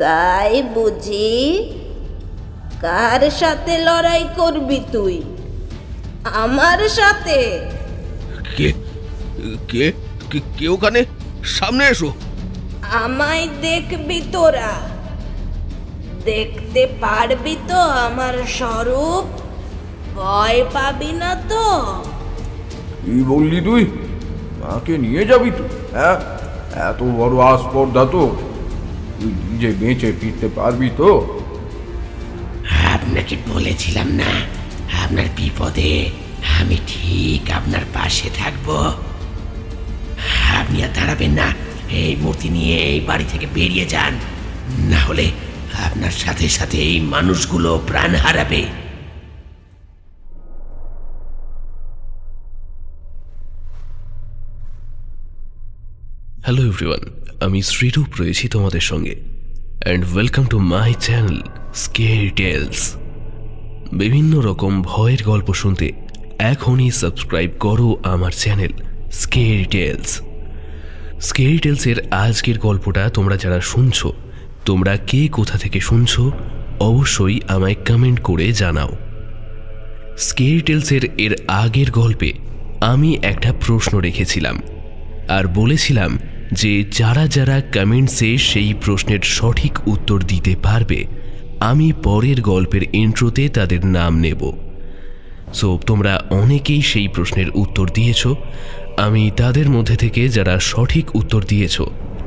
তাই বুঝি? কার সাথে লড়াই করবি তুই? আমার সাথে? কে কে কে ওখানে? সামনে এসো। আমায় দেখবি তোরা? দেখতে পারবি তো আমার স্বরূপ? ভয় পাবি না তো? কি বললি তুই? মাকে নিয়ে যাবি তুই? হ্যাঁ, এত বড় আস্পর্ধা তো, তুই নিজে বেঁচে ফিরতে পারবি তো? আপনাকে বলেছিলাম না, আপনার বিপদে আমি ঠিক আপনার পাশে থাকবো। আপনি আর দাঁড়াবেন না, এই মূর্তি নিয়ে এই বাড়ি থেকে বেরিয়ে যান, না হলে আপনার সাথে সাথে এই মানুষগুলো প্রাণ হারাবে। হ্যালো এভরিওয়ান, আমি শ্রীরূপ রয়েছি তোমাদের সঙ্গে, and welcome to my channel Scary Tales. বিভিন্ন রকম ভয়ের গল্প শুনতে এখনই সাবস্ক্রাইব করো আমার চ্যানেল স্কেরি টেলস। স্কেরি টেলসের আজকের গল্পটা তোমরা যারা শুনছো, তোমরা কে কোথা থেকে শুনছো অবশ্যই আমায় কমেন্ট করে জানাও। স্কেরি টেলসের এর আগের গল্পে আমি একটা প্রশ্ন রেখেছিলাম আর বলেছিলাম যে যারা যারা কমেন্টসে সেই প্রশ্নের সঠিক উত্তর দিতে পারবে আমি পরের গল্পের ইন্ট্রোতে তাদের নাম নেব। সো তোমরা অনেকেই সেই প্রশ্নের উত্তর দিয়েছ। আমি তাদের মধ্যে থেকে যারা সঠিক উত্তর দিয়েছ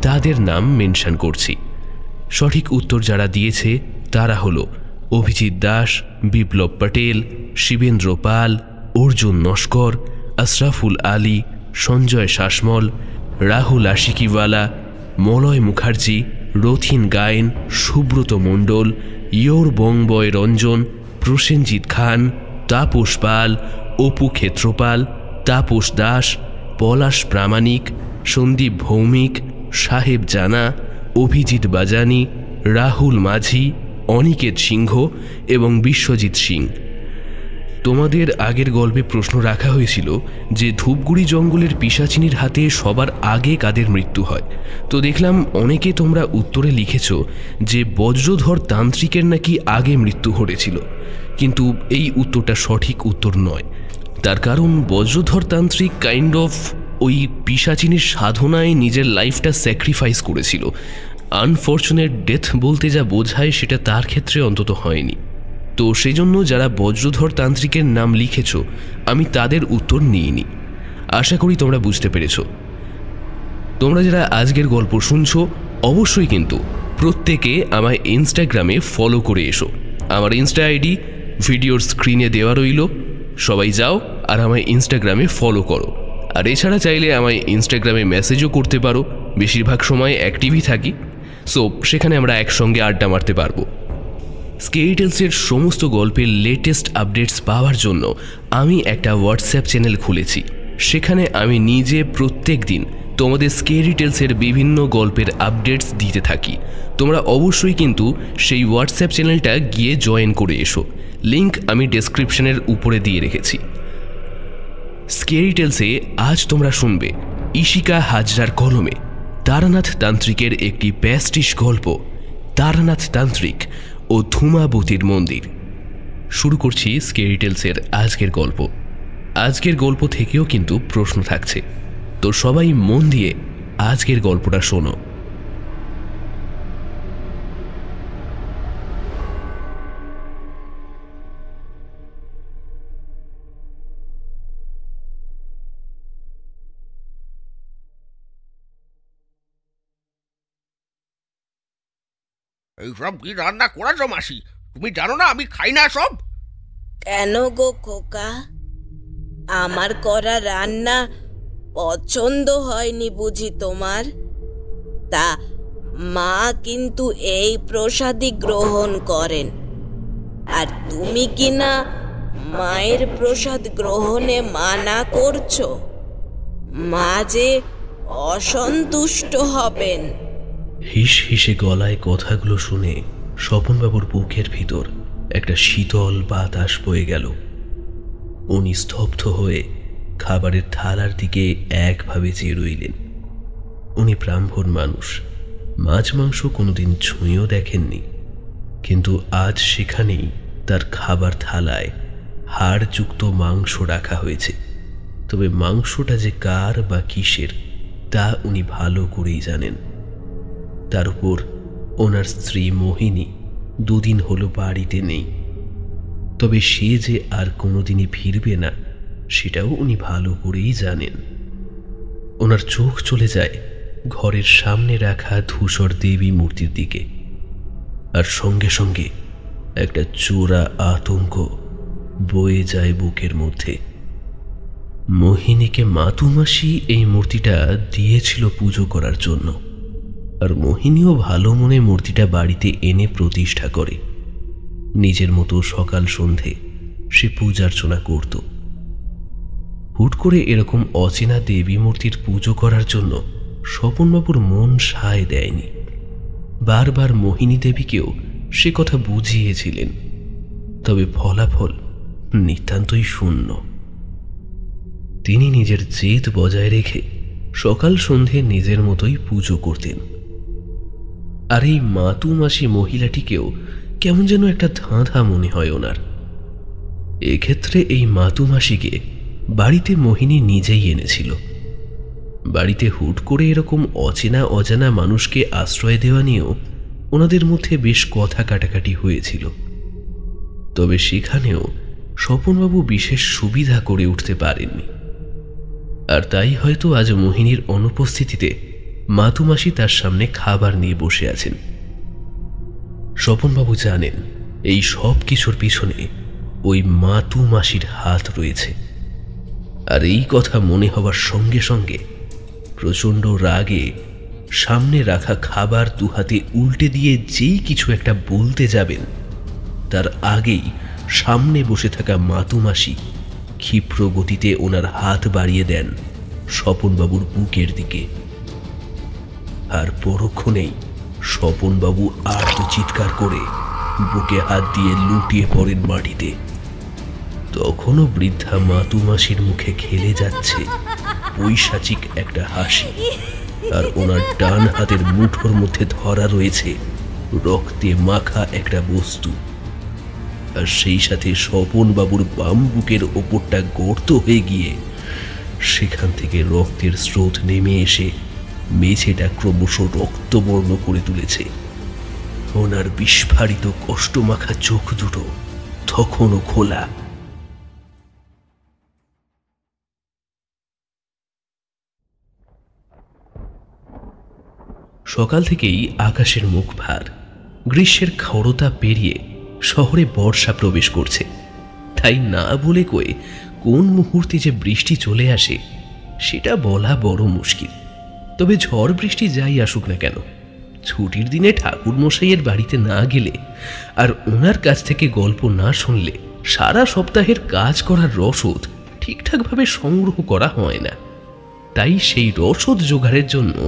তাদের নাম মেনশন করছি। সঠিক উত্তর যারা দিয়েছে তারা হলো অভিজিৎ দাস, বিপ্লব পটেল, শিবেন্দ্র পাল, অর্জুন নস্কর, আশরাফুল আলী, সঞ্জয় শাসমল, রাহুল আশিকিওয়ালা, মলয় মুখার্জি, রথিন গায়েন, সুব্রত মণ্ডল, ইয়োর বংবয় রঞ্জন, প্রসেনজিৎ খান, তাপস পাল, অপু ক্ষেত্রপাল, তাপস দাস, পলাশ প্রামাণিক, সন্দীপ ভৌমিক, সাহেব জানা, অভিজিৎ বাজানি, রাহুল মাঝি, অনিকেত সিংহ এবং বিশ্বজিৎ সিং। তোমাদের আগের গল্পে প্রশ্ন রাখা হয়েছিল যে ধূপগুড়ি জঙ্গলের পিশাচিনীর হাতে সবার আগে কাদের মৃত্যু হয়। তো দেখলাম অনেকে তোমরা উত্তরে লিখেছ যে বজ্রধর তান্ত্রিকের নাকি আগে মৃত্যু ঘটেছিল, কিন্তু এই উত্তরটা সঠিক উত্তর নয়। তার কারণ বজ্রধর তান্ত্রিক কাইন্ড অফ ওই পিশাচিনীর সাধনায় নিজের লাইফটা স্যাক্রিফাইস করেছিল। আনফর্চুনেট ডেথ বলতে যা বোঝায় সেটা তার ক্ষেত্রে অন্তত হয়নি। তো সেই জন্য যারা বজ্রধর তান্ত্রিকের নাম লিখেছ আমি তাদের উত্তর নিইনি। আশা করি তোমরা বুঝতে পেরেছ। তোমরা যারা আজকের গল্প শুনছো অবশ্যই কিন্তু প্রত্যেকে আমায় ইনস্টাগ্রামে ফলো করে এসো। আমার ইনস্টা আইডি ভিডিওর স্ক্রিনে দেওয়া রইল, সবাই যাও আর আমায় ইনস্টাগ্রামে ফলো করো। আর এছাড়া চাইলে আমায় ইনস্টাগ্রামে মেসেজও করতে পারো, বেশিরভাগ সময় অ্যাক্টিভই থাকি। সো সেখানে আমরা একসঙ্গে আড্ডা মারতে পারবো। স্কেরি টেলসের সমস্ত গল্পের লেটেস্ট আপডেটস পাওয়ার জন্য আমি একটা হোয়াটসঅ্যাপ চ্যানেল খুলেছি। সেখানে আমি নিজে প্রত্যেক দিন তোমাদের স্কেরি টেলসের বিভিন্ন গল্পের আপডেটস দিতে থাকি। তোমরা অবশ্যই কিন্তু সেই হোয়াটসঅ্যাপ চ্যানেলটা গিয়ে জয়েন করে এসো। লিঙ্ক আমি ডেসক্রিপশনের উপরে দিয়ে রেখেছি। স্কেরি টেলসে আজ তোমরা শুনবে ইশিকা হাজরার কলমে তারানাথ তান্ত্রিকের একটি প্যাস্টিশ গল্প, তারানাথ তান্ত্রিক ও ধূমাবতীর মন্দির। শুরু করছি স্কেরি টেলসের আজকের গল্প। আজকের গল্প থেকেও কিন্তু প্রশ্ন থাকছে, তো সবাই মন দিয়ে আজকের গল্পটা শোনো। এইসব কি রান্না করেছো মাসি? তুমি জানো না আমি খাই না সব। কেন গো খোকা, আমার করা রান্না পছন্দ হয়নি বুঝি তোমার? তা মা কিন্তু এই প্রসাদই গ্রহণ করেন, আর তুমি কিনা মায়ের প্রসাদ গ্রহণে মানা করছো। মা যে অসন্তুষ্ট হবেন। হিস হিসে গলায় কথাগুলো শুনে স্বপনবাবুর বুকের ভিতর একটা শীতল বাতাস বয়ে গেল। উনি স্তব্ধ হয়ে খাবারের থালার দিকে একভাবে চেয়ে রইলেন। উনি ব্রাহ্মণ মানুষ, মাছ মাংস কোনোদিন ছুঁয়েও দেখেননি, কিন্তু আজ সেখানেই তার খাবার থালায় হাড়যুক্ত মাংস রাখা হয়েছে। তবে মাংসটা যে কার বা কিসের তা উনি ভালো করেই জানেন। তার উপর ওনার স্ত্রী মোহিনী 2 দিন হলো বাড়িতে নেই। তবে সে যে আর কোনোদিনই ফিরবে না সেটাও উনি ভালো করেই জানেন। ওনার চোখ চলে যায় ঘরের সামনে রাখা ধূসর দেবী মূর্তির দিকে, আর সঙ্গে সঙ্গে একটা চোরা আতঙ্ক বয়ে যায় বুকের মধ্যে। মোহিনীকে মাতুমাসি এই মূর্তিটা দিয়েছিল পুজো করার জন্য, আর মোহিনীও ভালো মনে মূর্তিটা বাড়িতে এনে প্রতিষ্ঠা করে। নিজের মতো সকাল সন্ধে সে পূজার্চনা করত। হুট করে এরকম অচেনা দেবী মূর্তির পুজো করার জন্য স্বপনবাবুর মন সায় দেয়নি। বারবার মোহিনী দেবীকেও সে কথা বুঝিয়েছিলেন, তবে ফলাফল নিতান্তই শূন্য। তিনি নিজের জেদ বজায় রেখে সকাল সন্ধে নিজের মতোই পুজো করতেন। আর এই মাতুমাসি মহিলাটিকেও কেমন যেন একটা ধাঁধা মনে হয় ওনার। এক্ষেত্রে এই মাতুমাসিকে বাড়িতে মোহিনী নিজেই এনেছিল। বাড়িতে হুট করে এরকম অচেনা অজানা মানুষকে আশ্রয় দেওয়া নিয়েও ওনাদের মধ্যে বেশ কথা কাটাকাটি হয়েছিল। তবে সেখানেও স্বপনবাবু বিশেষ সুবিধা করে উঠতে পারেননি। আর তাই হয়তো আজ মোহিনীর অনুপস্থিতিতে মাতুমাসি তার সামনে খাবার নিয়ে বসে আছেন। স্বপনবাবু জানেন এই সব কিছুর পিছনে ওই মাতুমাসির হাত রয়েছে। আর এই কথা মনে হবার সঙ্গে সঙ্গে প্রচণ্ড রাগে সামনে রাখা খাবার 2 হাতে উল্টে দিয়ে যেই কিছু একটা বলতে যাবেন, তার আগেই সামনে বসে থাকা মাতুমাসি ক্ষিপ্র গতিতে ওনার হাত বাড়িয়ে দেন স্বপনবাবুর বুকের দিকে। আর পরক্ষণেই স্বপনবাবু আর্ত চিৎকার করে বুকে হাত দিয়ে লুটিয়ে পড়েন মাটিতে। তখনও বৃদ্ধা মাতুমাসির মুখে খেলে যাচ্ছে পৈশাচিক একটা হাসি, আর ওনার ডান হাতের মুঠোর মধ্যে ধরা রয়েছে রক্তে মাখা একটা বস্তু। আর সেই সাথে স্বপনবাবুর বাম বুকের ওপরটা গর্ত হয়ে গিয়ে সেখান থেকে রক্তের স্রোত নেমে এসে মেঝেটা ক্রমশ রক্তবর্ণ করে তুলেছে। ওনার বিস্ফারিত কষ্টমাখা চোখ দুটো তখনও খোলা। সকাল থেকেই আকাশের মুখ ভার। গ্রীষ্মের খরতা পেরিয়ে শহরে বর্ষা প্রবেশ করছে। তাই না বলে কয়ে কোন মুহূর্তে যে বৃষ্টি চলে আসে সেটা বলা বড় মুশকিল। তবে ঝড় বৃষ্টি যাই আসুক না কেন, ছুটির দিনে ঠাকুর মশাইয়ের বাড়িতে না গেলে আর ওনার কাছ থেকে গল্প না শুনলে সারা সপ্তাহের কাজ করার রসদ ঠিকঠাকভাবে সংগ্রহ করা হয় না। তাই সেই রসদ জোগাড়ের জন্য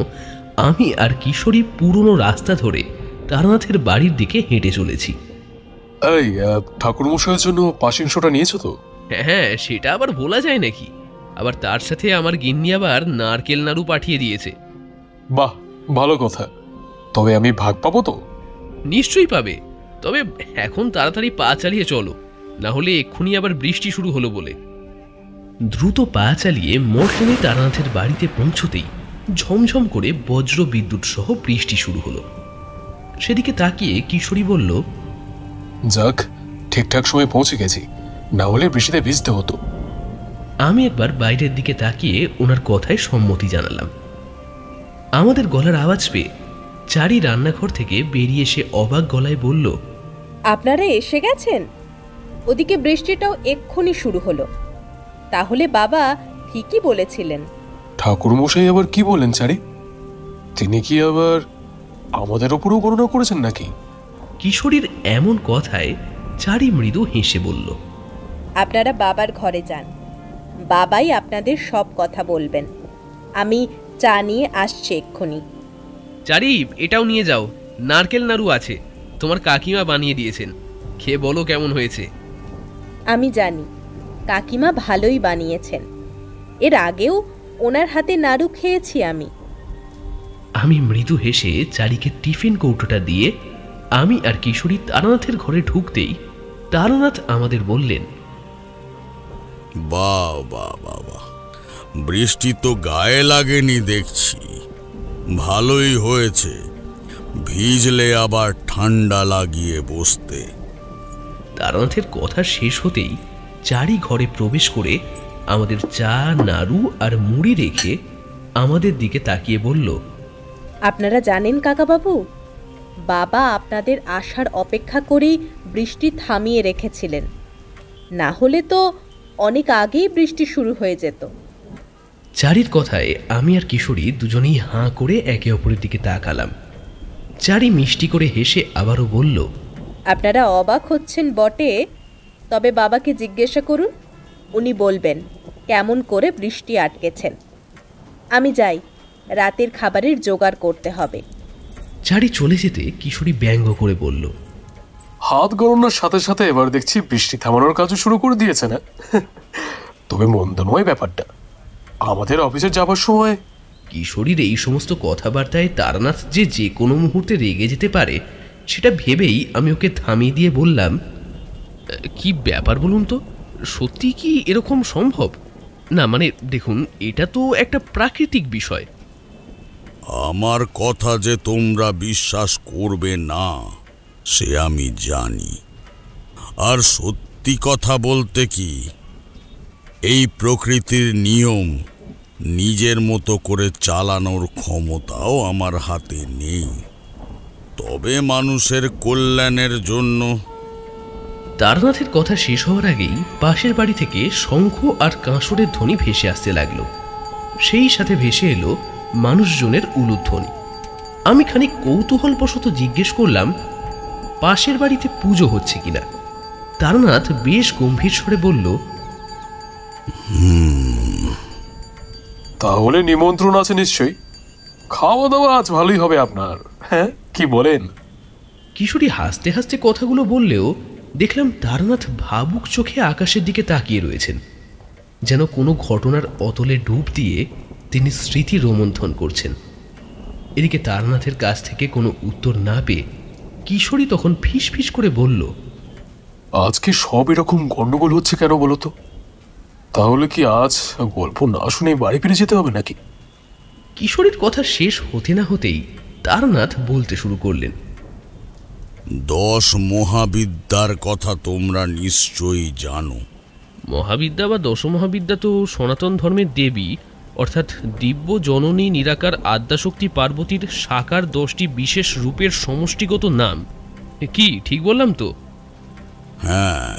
আমি আর কিশোরী পুরনো রাস্তা ধরে তারানাথের বাড়ির দিকে হেঁটে চলেছি। এই ঠাকুর মশাইয়ের জন্য পাশিংশটা নিয়েছো তো? হ্যাঁ, সেটা আবার বলা যায় নাকি? আবার তার সাথে আমার গিন্নি আবার নারকেল নাড়ু পাঠিয়ে দিয়েছে। বাহ, ভালো কথা। তবে আমি ভাগ পাবো তো? নিশ্চয়ই পাবে, তবে এখন তাড়াতাড়ি পা চালিয়ে চলো, না হলে এক্ষুনি আবার বৃষ্টি শুরু হলো বলে। দ্রুত পা চালিয়ে মোটখানে তারানাথের বাড়িতে পৌঁছতেই ঝমঝম করে বজ্র বিদ্যুৎ সহ বৃষ্টি শুরু হলো। সেদিকে তাকিয়ে কিশোরী বলল, যাক, ঠিকঠাক সময় পৌঁছে গেছি, না হলে বৃষ্টিতে ভিজতে হতো। আমি একবার বাইরের দিকে তাকিয়ে ওনার কথায় সম্মতি জানালাম। আমাদের গলার আওয়াজ পেয়ে চারি রান্নাঘর থেকে বেরিয়ে এসে অবাক গলায় বলল, আপনারা এসে গেছেন? ওদিকে বৃষ্টিটাও এক্ষুনি শুরু হলো। তাহলে বাবা ঠিকই বলেছিলেন। ঠাকুর মশাই আবার কি বলেন চারি? তিনি কি আবার আমাদের ওপরেও গণনা করেছেন নাকি? কিশোরীর এমন কথায় চারি মৃদু হেসে বলল, আপনারা বাবার ঘরে যান, বাবাই আপনাদের সব কথা বলবেন। আমি চা নিয়ে আসছি এক্ষুনি। চারি, এটাও নিয়ে যাও, নারকেল নাড়ু আছে, তোমার কাকিমা বানিয়ে দিয়েছেন, খেয়ে বলো কেমন হয়েছে। আমি জানি কাকিমা ভালোই বানিয়েছেন, এর আগেও ওনার হাতে নাড়ু খেয়েছি আমি। আমি মৃদু হেসে চারিকে টিফিন কৌটোটা দিয়ে আমি আর কিশোরী তারানাথের ঘরে ঢুকতেই তারানাথ আমাদের বললেন, বাহ বাহ বাহ বাহ, বৃষ্টি তো গায়ে লাগেনি দেখছি। ভালোই হয়েছে, ভিজলে আবার ঠান্ডা লাগিয়ে বসতে। তারানাথের কথা শেষ হতেই চারি ঘরে প্রবেশ করে আমাদের চা, নাড়ু আর মুড়ি রেখে আমাদের দিকে তাকিয়ে বলল, আপনারা জানেন কাকাবাবু, বাবা আপনাদের আসার অপেক্ষা করেই বৃষ্টি থামিয়ে রেখেছিলেন, না হলে তো অনেক আগেই বৃষ্টি শুরু হয়ে যেত। চারির কথায় আমি আর কিশোরী দুজনেই হাঁ করে একে অপরের দিকে তাকালাম। চারি মিষ্টি করে হেসে আবারও বলল, আপনারা অবাক হচ্ছেন বটে, তবে বাবাকে জিজ্ঞাসা করুন, উনি বলবেন কেমন করে বৃষ্টি আটকেছেন। আমি যাই, রাতের খাবারের জোগাড় করতে হবে। চারি চলে যেতে কিশোরী ব্যঙ্গ করে বলল, হাত গড়ানোর সাথে সাথে এবার দেখছি বৃষ্টি থামানোর কাজও শুরু করে দিয়েছে না? তবে মন্দ নয় ব্যাপারটা। আমাদের অফিসে যাবার সময় কিশোরীর এই সমস্ত কথাবার্তায় তারানাথ যে কোনো মুহূর্তে রেগে যেতে পারে সেটা ভেবেই আমি ওকে থামিয়ে দিয়ে বললাম, কি ব্যাপার বলুন তো, সত্যি কি এরকম সম্ভব? না মানে দেখুন, এটা তো একটা প্রাকৃতিক বিষয়। আমার কথা যে তোমরা বিশ্বাস করবে না সে আমি জানি, আর সত্যি কথা বলতে কি, এই প্রকৃতির নিয়ম নিজের মতো করে চালানোর ক্ষমতাও আমার হাতে নেই, তবে মানুষের কল্যাণের জন্য। তারানাথের কথা শেষ হওয়ার আগেই পাশের বাড়ি থেকে শঙ্খ আর কাঁসরের ধ্বনি ভেসে আসতে লাগলো। সেই সাথে ভেসে এলো মানুষজনের উলুধ্বনি। আমি খানিক কৌতূহলবশত জিজ্ঞেস করলাম, পাশের বাড়িতে পুজো হচ্ছে কিনা। তারানাথ বেশ গম্ভীর স্বরে বলল, তাহলে নিমন্ত্রণ আছে নিশ্চয়ই। খাওয়া দাওয়া আজ ভালোই হবে আপনার, হ্যাঁ কি বলেন? কিশোরী হাসতে হাসতে কথাগুলো বললেও দেখলাম তারানাথ ভাবুক চোখে আকাশের দিকে তাকিয়ে রয়েছেন, যেন কোনো ঘটনার অতলে ডুব দিয়ে তিনি স্মৃতি রোমন্থন করছেন। এদিকে তারানাথের কাছ থেকে কোনো উত্তর না পেয়ে কিশোরী তখন ফিস ফিস করে বলল, আজকে সব এরকম গন্ডগোল হচ্ছে কেন বলো তো? তাহলে কি আজ গল্প না শুনে বাড়ি ফিরে যেতে হবে নাকি? কিশোরীর কথা শেষ হতে না হতেই তারানাথ বলতে শুরু করলেন, 10 মহাবিদ্যার কথা তোমরা নিশ্চয়ই জানো। মহাবিদ্যা বা দশমহাবিদ্যা তো সনাতন ধর্মের দেবী অর্থাৎ দিব্য জননী নিরাকার আদ্যাশক্তি পার্বতীর সাকার 10টি বিশেষ রূপের সমষ্টিগত নাম। কি ঠিক বললাম তো? হ্যাঁ,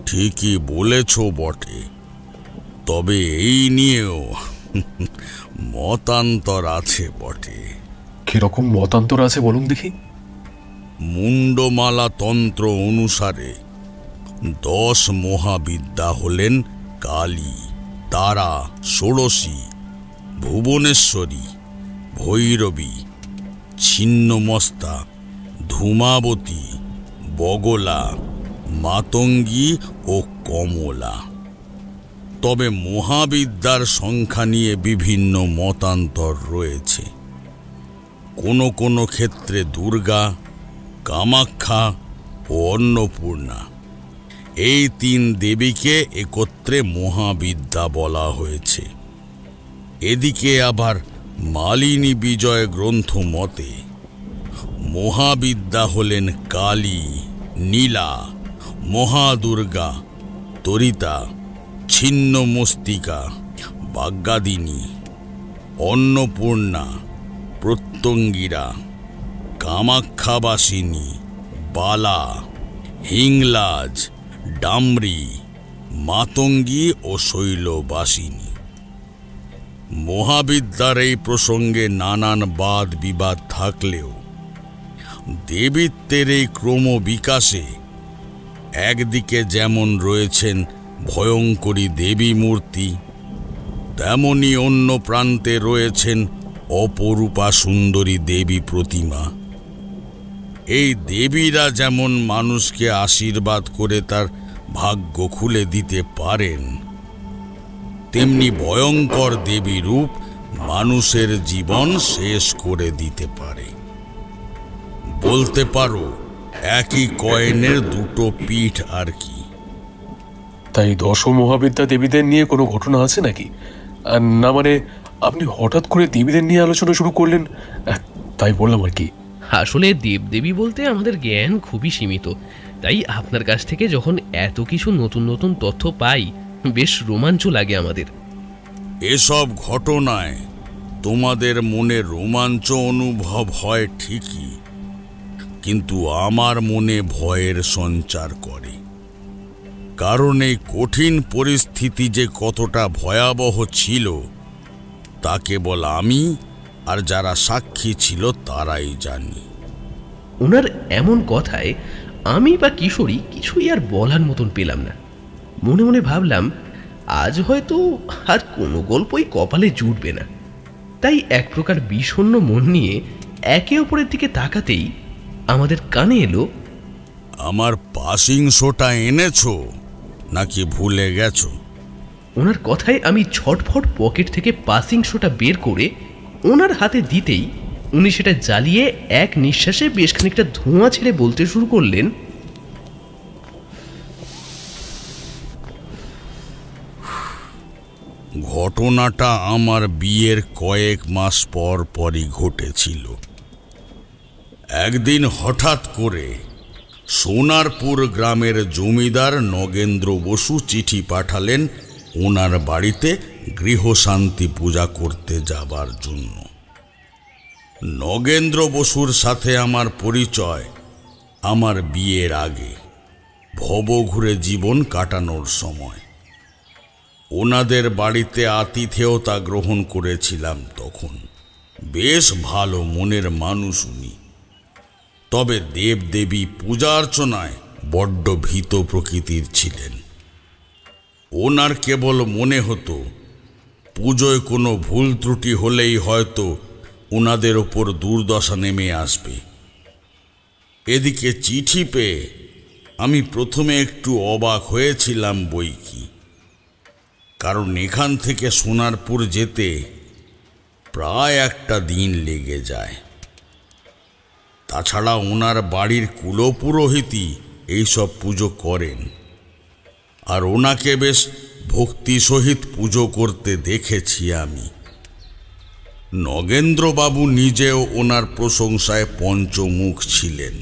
ঠিকই বলেছ বটে, তবে এই নিয়েও মতান্তর আছে বটে। কিরকম মতান্তর আছে বলুন দেখি? মুন্ডমালা তন্ত্র অনুসারে 10 মহাবিদ্যা হলেন কালী, তারা, ষোড়শী, ভুবনেশ্বরী, ভৈরবী, ছিন্নমস্তা, ধূমাবতী, বগলা, মাতঙ্গী ও কমলা। তবে মহাবিদ্যার সংখ্যা নিয়ে বিভিন্ন মতান্তর রয়েছে। কোনো কোনো ক্ষেত্রে দুর্গা, কামাখ্যা ও অন্নপূর্ণা এই 3 দেবীকে একত্রে মহাবিদ্যা বলা হয়েছে। এদিকে আবার মালিনী বিজয় গ্রন্থ মতে মহাবিদ্যা হলেন কালী, নীলা, মহাদুর্গা, তরিতা, ছিন্নমস্তিকা, বাগ্যাদিনী, অন্নপূর্ণা, প্রত্যঙ্গিরা, কামাখ্যাবাসিনী, বালা, হিংলাজ, ডামরি, মাতঙ্গী ও শৈলবাসিনী। মহাবিদ্যার এই প্রসঙ্গে নানান বাদ বিবাদ থাকলেও দেবীত্বের এই ক্রমবিকাশে একদিকে যেমন রয়েছেন ভয়ঙ্করী দেবী মূর্তি, তেমনি অন্য প্রান্তে রয়েছেন অপরূপা সুন্দরী দেবী প্রতিমা। এই দেবীরা যেমন মানুষকে আশীর্বাদ করে তার ভাগ্য খুলে দিতে পারেন, তেমনি ভয়ঙ্কর দেবী রূপ মানুষের জীবন শেষ করে দিতে পারে। বলতে পারো একই কয়েনের দুটো পিঠ আর কি। তাই দশ মহাবিদ্যা দেবীদের নিয়ে কোনো ঘটনা আছে নাকি? না মানে আপনি হঠাৎ করে দেবীদের নিয়ে আলোচনা শুরু করলেন, তাই বললাম আর কি। আসলে দেবদেবী বলতে আমাদের জ্ঞান খুবই সীমিত, তাই আপনার কাছ থেকে যখন এত কিছু নতুন নতুন তথ্য পাই বেশ রোমাঞ্চ লাগে আমাদের। এসব ঘটনায় তোমাদের মনে রোমাঞ্চ অনুভব হয় ঠিকই, কিন্তু আমার মনে ভয়ের সঞ্চার করে। কারণ এই কঠিন পরিস্থিতি যে কতটা ভয়াবহ ছিল তা কেবল আমি আর যারা সাক্ষী ছিল তারাই জানি। ওনার এমন কথায় আমি বা কিশোরী কিছুই আর বলার মতন পেলাম না। মনে মনে ভাবলাম আজ হয়তো আর কোনো গল্পই কপালে জুটবে না। তাই এক প্রকার বিষণ্ণ মন নিয়ে একে অপরের দিকে তাকাতেই আমাদের কানে এলো, আমার পাসিং শোটা এনেছো নাকি ভুলে গেছো? ওনার কথায় আমি ছটফট পকেট থেকে পাসিং শোটা বের করে ওনার হাতে দিতেই উনি সেটা জ্বালিয়ে এক নিঃশ্বাসে বেশ খানিকটা ধোঁয়া ছেড়ে বলতে শুরু করলেন, ঘটনাটা আমার বিয়ের কয়েক মাস পর পরই ঘটেছিল। একদিন হঠাৎ করে সোনারপুর গ্রামের জমিদার নগেন্দ্র বসু চিঠি পাঠালেন ওনার বাড়িতে গৃহশান্তি পূজা করতে যাবার জন্য। নগেন্দ্র বসুর সাথে আমার পরিচয় আমার বিয়ের আগে, ভবঘুরে জীবন কাটানোর সময়। ওনাদের বাড়িতে আতিথেয়তা গ্রহণ করেছিলাম তখন। বেশ ভালো মনের মানুষ উনি, তবে দেবদেবী পূজা অর্চনায় বড্ড ভীত প্রকৃতির ছিলেন। ওনার কেবল মনে হতো পুজোয় কোনো ভুল ত্রুটি হলেই হয়তো ওনাদের ওপর দুর্দশা নেমে আসবে। এদিকে চিঠি পেয়ে আমি প্রথমে একটু অবাক হয়েছিলাম বইকি, কারণ এখান থেকে সোনারপুর যেতে প্রায় একটা দিন লেগে যায়। তাছাড়া ওনার বাড়ির কুলপুরোহিতই এইসব পুজো করেন, আর ওনাকে বেশ ভক্তি সহিত পুজো করতে দেখেছি আমি। নগেন্দ্রবাবু নিজেও ওনার প্রশংসায় পঞ্চমুখ ছিলেন।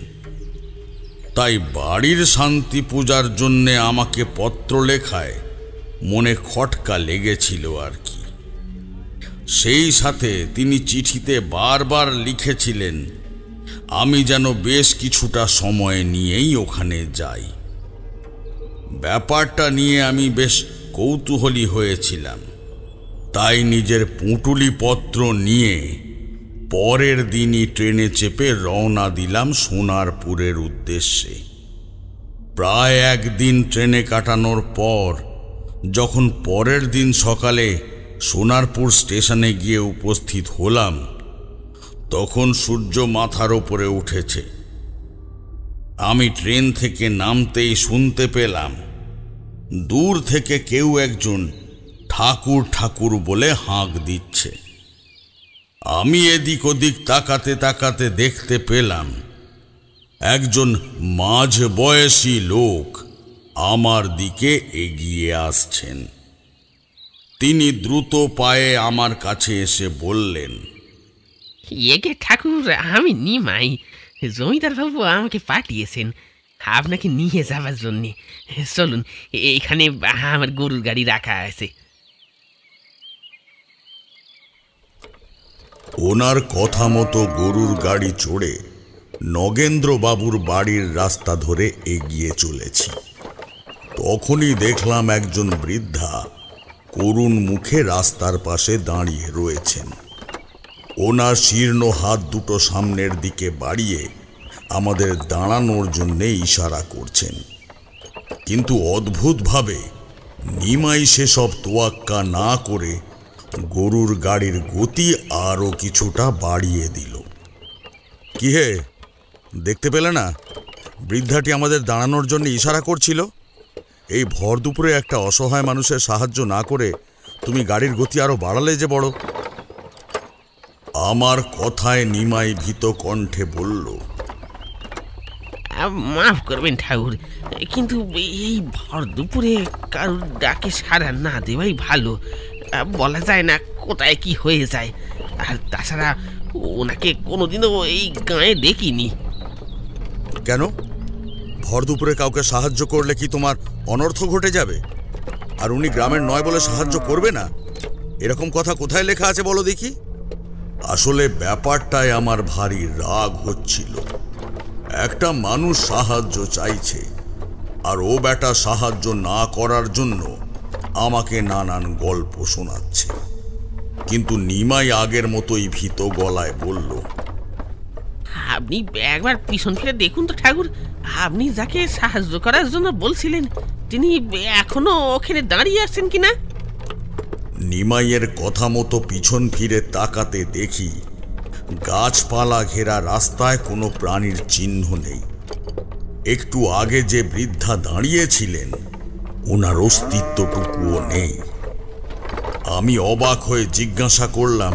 তাই বাড়ির শান্তি পূজার জন্যে আমাকে পত্র লেখায় মনে খটকা লেগেছিল আর কি। সেই সাথে তিনি চিঠিতে বারবার লিখেছিলেন আমি যেন বেশ কিছুটা সময় নিয়েই ওখানে যাই। ব্যাপারটা নিয়ে আমি বেশ কৌতূহলী হয়েছিলাম, তাই নিজের পুঁটুলি পত্র নিয়ে পরের দিনই ট্রেনে চেপে রওনা দিলাম সোনারপুরের উদ্দেশ্যে। প্রায় একদিন ট্রেনে কাটানোর পর যখন পরের দিন সকালে সোনারপুর স্টেশনে গিয়ে উপস্থিত হলাম, তখন সূর্য মাথার ওপরে উঠেছে। আমি ট্রেন থেকে নামতেই শুনতে পেলাম দূর থেকে কেউ একজন ঠাকুর ঠাকুর বলে হাঁক দিচ্ছে। আমি এদিক ওদিক তাকাতে তাকাতে দেখতে পেলাম একজন মাঝ বয়সী লোক আমার দিকে এগিয়ে আসছেন। তিনি দ্রুত পায়ে আমার কাছে এসে বললেন, একে ঠাকুর, আমি নিমাই। জমিদার বাবু আমাকে পাঠিয়েছেন আপনাকে নিয়ে যাবার জন্যে। চলুন, এইখানে আমার গরুর গাড়ি রাখা আছে। ওনার কথা মতো গরুর গাড়ি চড়ে নগেন্দ্রবাবুর বাড়ির রাস্তা ধরে এগিয়ে চলেছি। তখনই দেখলাম একজন বৃদ্ধা করুণ মুখে রাস্তার পাশে দাঁড়িয়ে রয়েছেন। ওনার শীর্ণ হাত দুটো সামনের দিকে বাড়িয়ে আমাদের দাঁড়ানোর জন্যে ইশারা করছেন, কিন্তু অদ্ভুতভাবে নিমাই সেসব তোয়াক্কা না করে গরুর গাড়ির গতি আরও কিছুটা বাড়িয়ে দিল। কি হে, দেখতে পেলে না বৃদ্ধাটি আমাদের দাঁড়ানোর জন্য ইশারা করছিল? এই ভর দুপুরে একটা অসহায় মানুষের সাহায্য না করে তুমি গাড়ির গতি আরও বাড়ালে যে বড়। আমার কথায় নিমাই ভীত কণ্ঠে বলল, মাফ করবেন ঠাকুর, কিন্তু এই ভর দুপুরে কারোর ডাকে সাড়া না দেওয়াই ভালো। বলা যায় না কোথায় কি হয়ে যায়। আর তাছাড়া ওনাকে কোনোদিনও এই গায়ে দেখিনি। কেন? ভর দুপুরে কাউকে সাহায্য করলে কি তোমার অনর্থ ঘটে যাবে? আর উনি গ্রামের নয় বলে সাহায্য করবে না, এরকম কথা কোথায় লেখা আছে বলো দেখি? আসলে ব্যাপারটায় আমার ভারী রাগ হচ্ছিল। একটা মানুষ সাহায্য চাইছে, আর ও বেটা সাহায্য না করার জন্য আমাকে নানান গল্প শোনাচ্ছে। কিন্তু নিমাই আগের মতোই ভীত গলায় বলল, আপনি একবার পিছন ফিরে দেখুন তো ঠাকুর, আপনি যাকে সাহায্য করার জন্য বলছিলেন তিনি এখনো ওখানে দাঁড়িয়ে আছেন কিনা। নিমাইয়ের কথা মতো পিছন ফিরে তাকাতে দেখি গাছপালা ঘেরা রাস্তায় কোনো প্রাণীর চিহ্ন নেই। একটু আগে যে বৃদ্ধা দাঁড়িয়েছিলেন ওনার অস্তিত্বটুকুও নেই। আমি অবাক হয়ে জিজ্ঞাসা করলাম,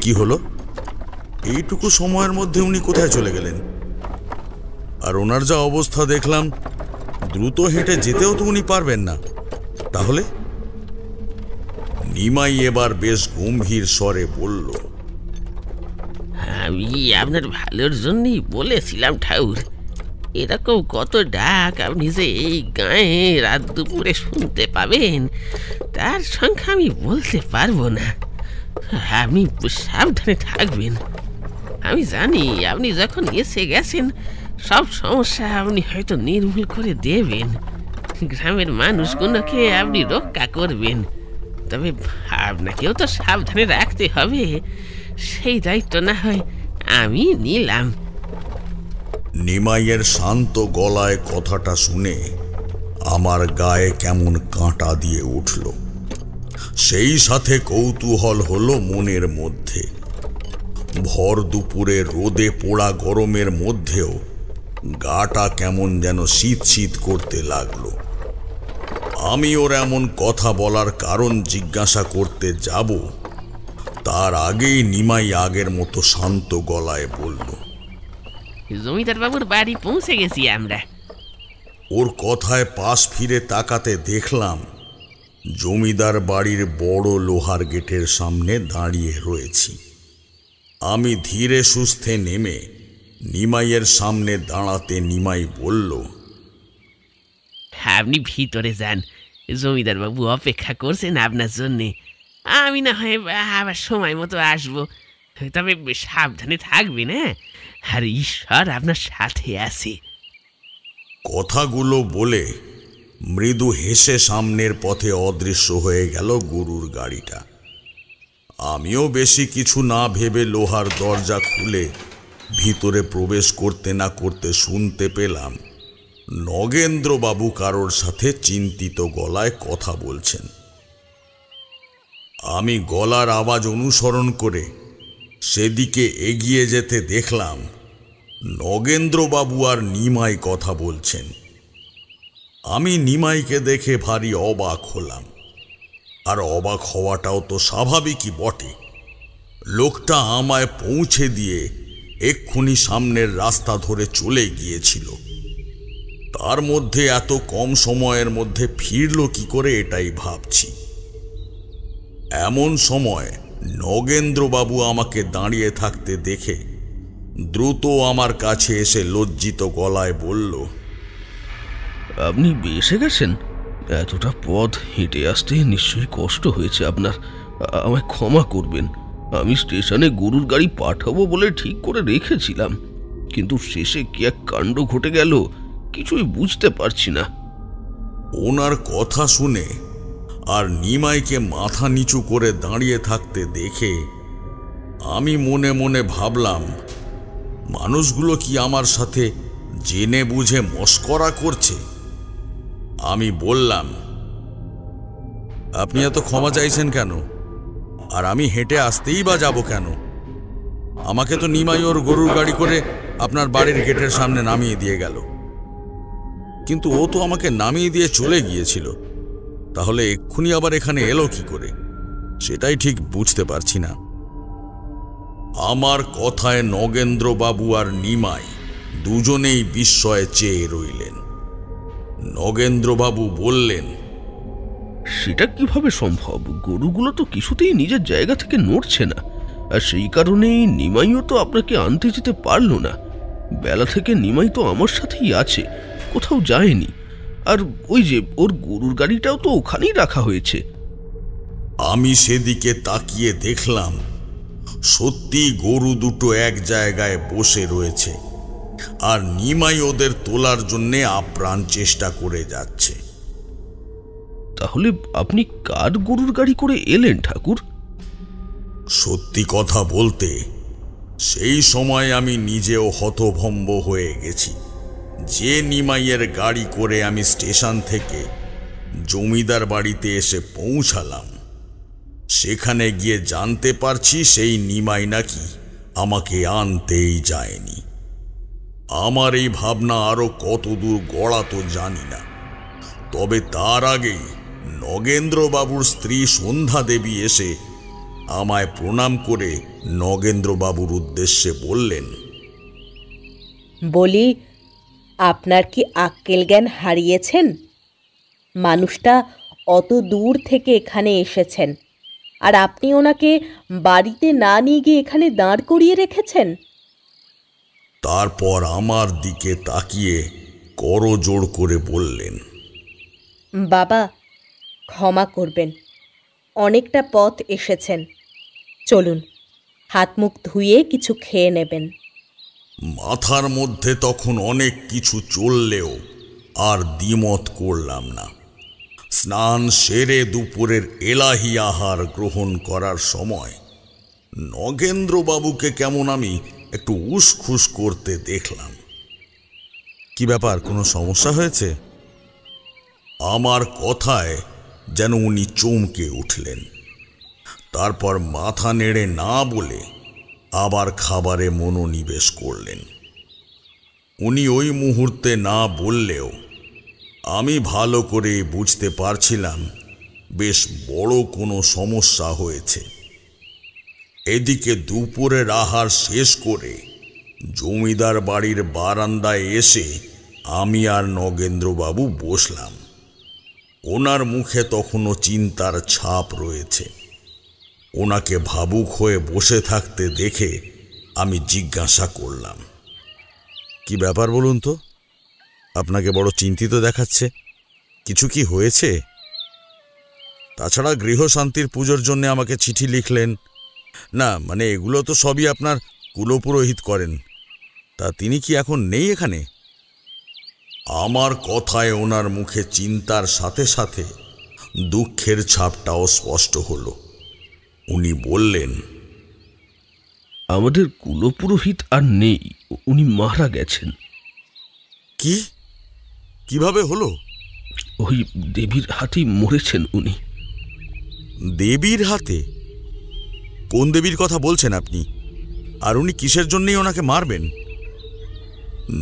কি হলো? এইটুকু সময়ের মধ্যে উনি কোথায় চলে গেলেন? আর ওনার যা অবস্থা দেখলাম, দ্রুত হেঁটে যেতেও তো উনি পারবেন না। তাহলে? নিমাই এবার বেশ গম্ভীর স্বরে বলল, আমি আপনার ভালোর জন্যই বলেছিলাম ঠাকুর, এরকম কত ডাক আপনি যে এই গায়ে রাত দুপুরে শুনতে পাবেন তার সংখ্যা আমি বলতে পারবো না। আপনি সাবধানে থাকবেন। আমি জানি আপনি যখন এসে গেছেন সব সমস্যা আপনি হয়তো নির্মূল করে দেবেন, গ্রামের মানুষগুলোকে আপনি রক্ষা করবেন। তবে আপনাকেও তো সাবধানে রাখতে হবে, সেই দায়িত্ব না হয় আমি নিলাম। নিমাইয়ের শান্ত গলায় কথাটা শুনে আমার গায়ে কেমন কাঁটা দিয়ে উঠল। সেই সাথে কৌতূহল হলো মনের মধ্যে। ভর দুপুরে রোদে পোড়া গরমের মধ্যেও গাটা কেমন যেন শীত শীত করতে লাগলো। আমি ওর এমন কথা বলার কারণ জিজ্ঞাসা করতে যাব, তার আগেই নিমাই আগের মতো শান্ত গলায় বলল, জমিদার বাবুর বাড়ি পৌঁছে গেছি আমরা। ওর কথায় পাশ ফিরে তাকাতে দেখলাম জমিদার বাড়ির বড় লোহার গেটের সামনে দাঁড়িয়ে রয়েছি। আমি ধীরে সুস্থে নেমে নিমাইয়ের সামনে দাঁড়াতে নিমাই বলল, আপনি ভিতরে যান, জমিদার বাবু অপেক্ষা করছেন আপনার জন্যে। আমি না হয় আবার সময় মতো আসবো, তবে সাবধানে থাকবেন, হ্যাঁ? আর ঈশ্বর আপনার সাথে আছে। কথাগুলো বলে মৃদু হেসে সামনের পথে অদৃশ্য হয়ে গেল গরুর গাড়িটা। আমিও বেশি কিছু না ভেবে লোহার দরজা খুলে ভিতরে প্রবেশ করতে না করতে শুনতে পেলাম নগেন্দ্রবাবু কারোর সাথে চিন্তিত গলায় কথা বলছেন। আমি গলার আওয়াজ অনুসরণ করে সেদিকে এগিয়ে যেতে দেখলাম নগেন্দ্রবাবু আর নিমাই কথা বলছেন। আমি নিমাইকে দেখে ভারী অবাক হলাম, আর অবাক হওয়াটাও তো স্বাভাবিকই বটে। লোকটা আমায় পৌঁছে দিয়ে এক্ষুনি সামনের রাস্তা ধরে চলে গিয়েছিল, তার মধ্যে এত কম সময়ের মধ্যে ফিরল কি করে এটাই ভাবছি। এমন সময় নগেন্দ্রবাবু আমাকে দাঁড়িয়ে থাকতে দেখে দ্রুত আমার কাছে এসে লজ্জিত গলায় বলল, আপনি এসে গেছেন? এতটা পথ হেঁটে আসতে নিশ্চয়ই কষ্ট হয়েছে আপনার। আমায় ক্ষমা করবেন। আমি স্টেশনে গরুর গাড়ি পাঠাবো বলে ঠিক করে রেখেছিলাম, কিন্তু শেষে কি এক কাণ্ড ঘটে গেল কিছুই বুঝতে পারছি না। ওনার কথা শুনে আর নিমাইকে মাথা নিচু করে দাঁড়িয়ে থাকতে দেখে আমি মনে মনে ভাবলাম, মানুষগুলো কি আমার সাথে জেনে বুঝে মস্করা করছে? আমি বললাম, আপনি এত ক্ষমা চাইছেন কেন? আর আমি হেঁটে আসতেই বা যাব কেন? আমাকে তো নিমাই ওর গরুর গাড়ি করে আপনার বাড়ির গেটের সামনে নামিয়ে দিয়ে গেল, কিন্তু ও তো আমাকে নামিয়ে দিয়ে চলে গিয়েছিল। তাহলে এক্ষুনি আবার এখানে এলো কি করে, সেটাই ঠিক বুঝতে পারছি না। আমার কথায় নগেন্দ্রবাবু আর নিমাই দুজনেই বিস্ময়ে চেয়ে রইলেন। নগেন্দ্রবাবু বললেন, সেটা কিভাবে সম্ভব? গরুগুলো তো কিছুতেই নিজের জায়গা থেকে নড়ছে না, আর সেই কারণেই নিমাইও তো আপনাকে আনতে যেতে পারল না। বেলা থেকে নিমাই তো আমার সাথেই আছে, কোথাও যায়নি। আর ওই যে ওর গরুর গাড়িটাও তো ওখানেই রাখা হয়েছে। আমি সেদিকে তাকিয়ে দেখলাম সত্যি গরু দুটো এক জায়গায় বসে রয়েছে, আর নিমাই ওদের তোলার জন্য আপ্রাণ চেষ্টা করে যাচ্ছে। তাহলে আপনি কার গরুর গাড়ি করে এলেন ঠাকুর? সত্যি কথা বলতে সেই সময় আমি নিজেও হতভম্ব হয়ে গেছি। যে নিমাইয়ের গাড়ি করে আমি স্টেশন থেকে জমিদার বাড়িতে এসে পৌঁছালাম, সেখানে গিয়ে জানতে পারছি সেই নিমাই নাকি আমাকে আনতেই যায়নি। আমার এই ভাবনা আরো কত দূর গড়া তো জানি না, তবে তার আগেই নগেন্দ্রবাবুর স্ত্রী সন্ধ্যা দেবী এসে আমায় প্রণাম করে নগেন্দ্রবাবুর উদ্দেশ্যে বললেন, বলি, আপনার কি আক্কেল জ্ঞান হারিয়েছেন? মানুষটা অত দূর থেকে এখানে এসেছেন, আর আপনি ওনাকে বাড়িতে না নিয়ে গিয়ে এখানে দাঁড় করিয়ে রেখেছেন। তারপর আমার দিকে তাকিয়ে করজোড় করে বললেন, বাবা, ক্ষমা করবেন, অনেকটা পথ এসেছেন, চলুন হাত মুখ ধুয়ে কিছু খেয়ে নেবেন। মাথার মধ্যে তখন অনেক কিছু চললেও আর দ্বিমত করলাম না। স্নান সেরে দুপুরের এলাহি আহার গ্রহণ করার সময় নগেন্দ্রবাবুকে কেমন আমি একটু উসখুস করতে দেখলাম। কি ব্যাপার, কোনো সমস্যা হয়েছে? আমার কথায় যেন উনি চমকে উঠলেন। তারপর মাথা নেড়ে না বলে আবার খাবারে মনোনিবেশ করলেন। উনি ওই মুহূর্তে না বললেও আমি ভালো করে বুঝতে পারছিলাম বেশ বড় কোনো সমস্যা হয়েছে। এদিকে দুপুরের আহার শেষ করে জমিদার বাড়ির বারান্দায় এসে আমি আর নগেন্দ্রবাবু বসলাম। ওনার মুখে তখনও চিন্তার ছাপ রয়েছে। ওনাকে ভাবুক হয়ে বসে থাকতে দেখে আমি জিজ্ঞাসা করলাম, কি ব্যাপার বলুন তো, আপনাকে বড় চিন্তিত দেখাচ্ছে। কিছু কি হয়েছে? তাছাড়া গৃহশান্তির পুজোর জন্য আমাকে চিঠি লিখলেন, না মানে এগুলো তো সবই আপনার কুলপুরোহিত করেন, তা তিনি কি এখন নেই এখানে? আমার কথায় ওনার মুখে চিন্তার সাথে সাথে দুঃখের ছাপটাও স্পষ্ট হলো। উনি বললেন, আমাদের কুলপুরোহিত আর নেই, উনি মারা গেছেন। কি? কিভাবে হলো? ওই দেবীর হাতেই মরেছেন উনি। দেবীর হাতে? কোন দেবীর কথা বলছেন আপনি? আর উনি কিসের জন্যই ওনাকে মারবেন?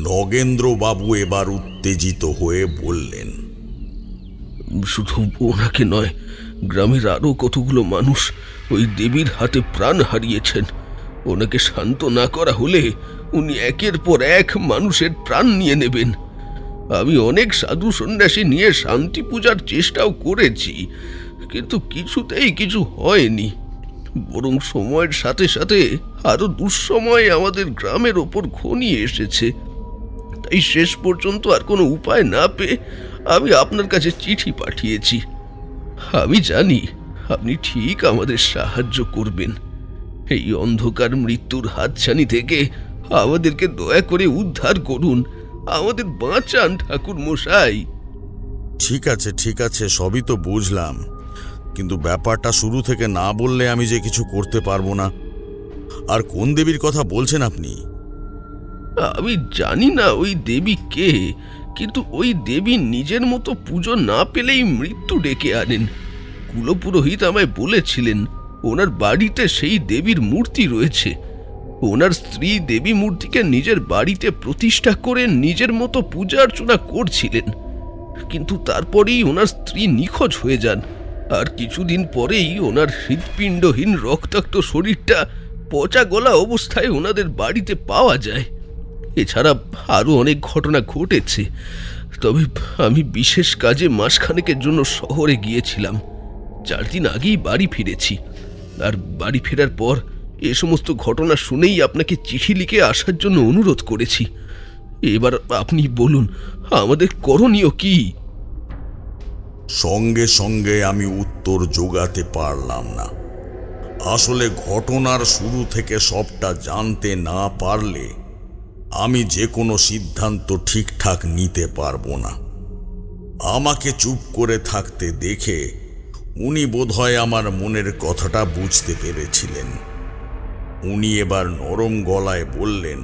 নগেন্দ্রবাবু এবার উত্তেজিত হয়ে বললেন, শুধু ওনাকে নয়, গ্রামের আরো কতগুলো মানুষ ওই দেবীর হাতে প্রাণ হারিয়েছেন। ওনাকে শান্ত না করা হলে উনি একের পর এক মানুষের প্রাণ নিয়ে নেবেন। আমি অনেক সাধু সন্ন্যাসী নিয়ে শান্তি পূজার চেষ্টাও করেছি, কিন্তু কিছুতেই কিছু হয়নি। বরং সময়ের সাথে সাথে আরো দুঃসময় আমাদের গ্রামের ওপর ঘনিয়ে এসেছে। তাই শেষ পর্যন্ত আর কোনো উপায় না পেয়ে আমি আপনার কাছে চিঠি পাঠিয়েছি। আমি জানি আপনি ঠিক আমাদের সাহায্য করবেন। এই অন্ধকার মৃত্যুর হাতছানি থেকে আমাদেরকে দয়া করে উদ্ধার করুন, আমাদের বাঁচান ঠাকুর মশাই। ঠিক আছে ঠিক আছে, সবই তো বুঝলাম, কিন্তু ব্যাপারটা শুরু থেকে না বললে আমি যে কিছু করতে পারবো না। আর কোন দেবীর কথা বলছেন আপনি? আমি জানি না ওই দেবী কে, কিন্তু ওই দেবী নিজের মতো পুজো না পেলেই মৃত্যু ডেকে আনেন। কুলপুরোহিত আমায় বলেছিলেন ওনার বাড়িতে সেই দেবীর মূর্তি রয়েছে। ওনার স্ত্রী দেবী মূর্তিকে নিজের বাড়িতে প্রতিষ্ঠা করে নিজের মতো পূজা অর্চনা করছিলেন, কিন্তু তারপরেই ওনার স্ত্রী নিখোঁজ হয়ে যান। আর কিছুদিন পরেই ওনার হৃৎপিণ্ডহীন রক্তাক্ত শরীরটা পচা গলা অবস্থায় ওনাদের বাড়িতে পাওয়া যায়। এছাড়া আরও অনেক ঘটনা ঘটেছে, তবে আমি বিশেষ কাজে মাসখানেকের জন্য শহরে গিয়েছিলাম। 4 দিন আগেই বাড়ি ফিরেছি, আর বাড়ি ফেরার পর এ সমস্ত ঘটনা শুনেই আপনাকে চিঠি লিখে আসার জন্য অনুরোধ করেছি। এবার আপনি বলুন, আমাদের করণীয় কি? সঙ্গে সঙ্গে আমি উত্তর জোগাতে পারলাম না। আসলে ঘটনার শুরু থেকে সবটা জানতে না পারলে আমি যে কোনো সিদ্ধান্ত ঠিকঠাক নিতে পারবো না। আমাকে চুপ করে থাকতে দেখে উনি বোধহয় আমার মনের কথাটা বুঝতে পেরেছিলেন। উনি এবার নরম গলায় বললেন,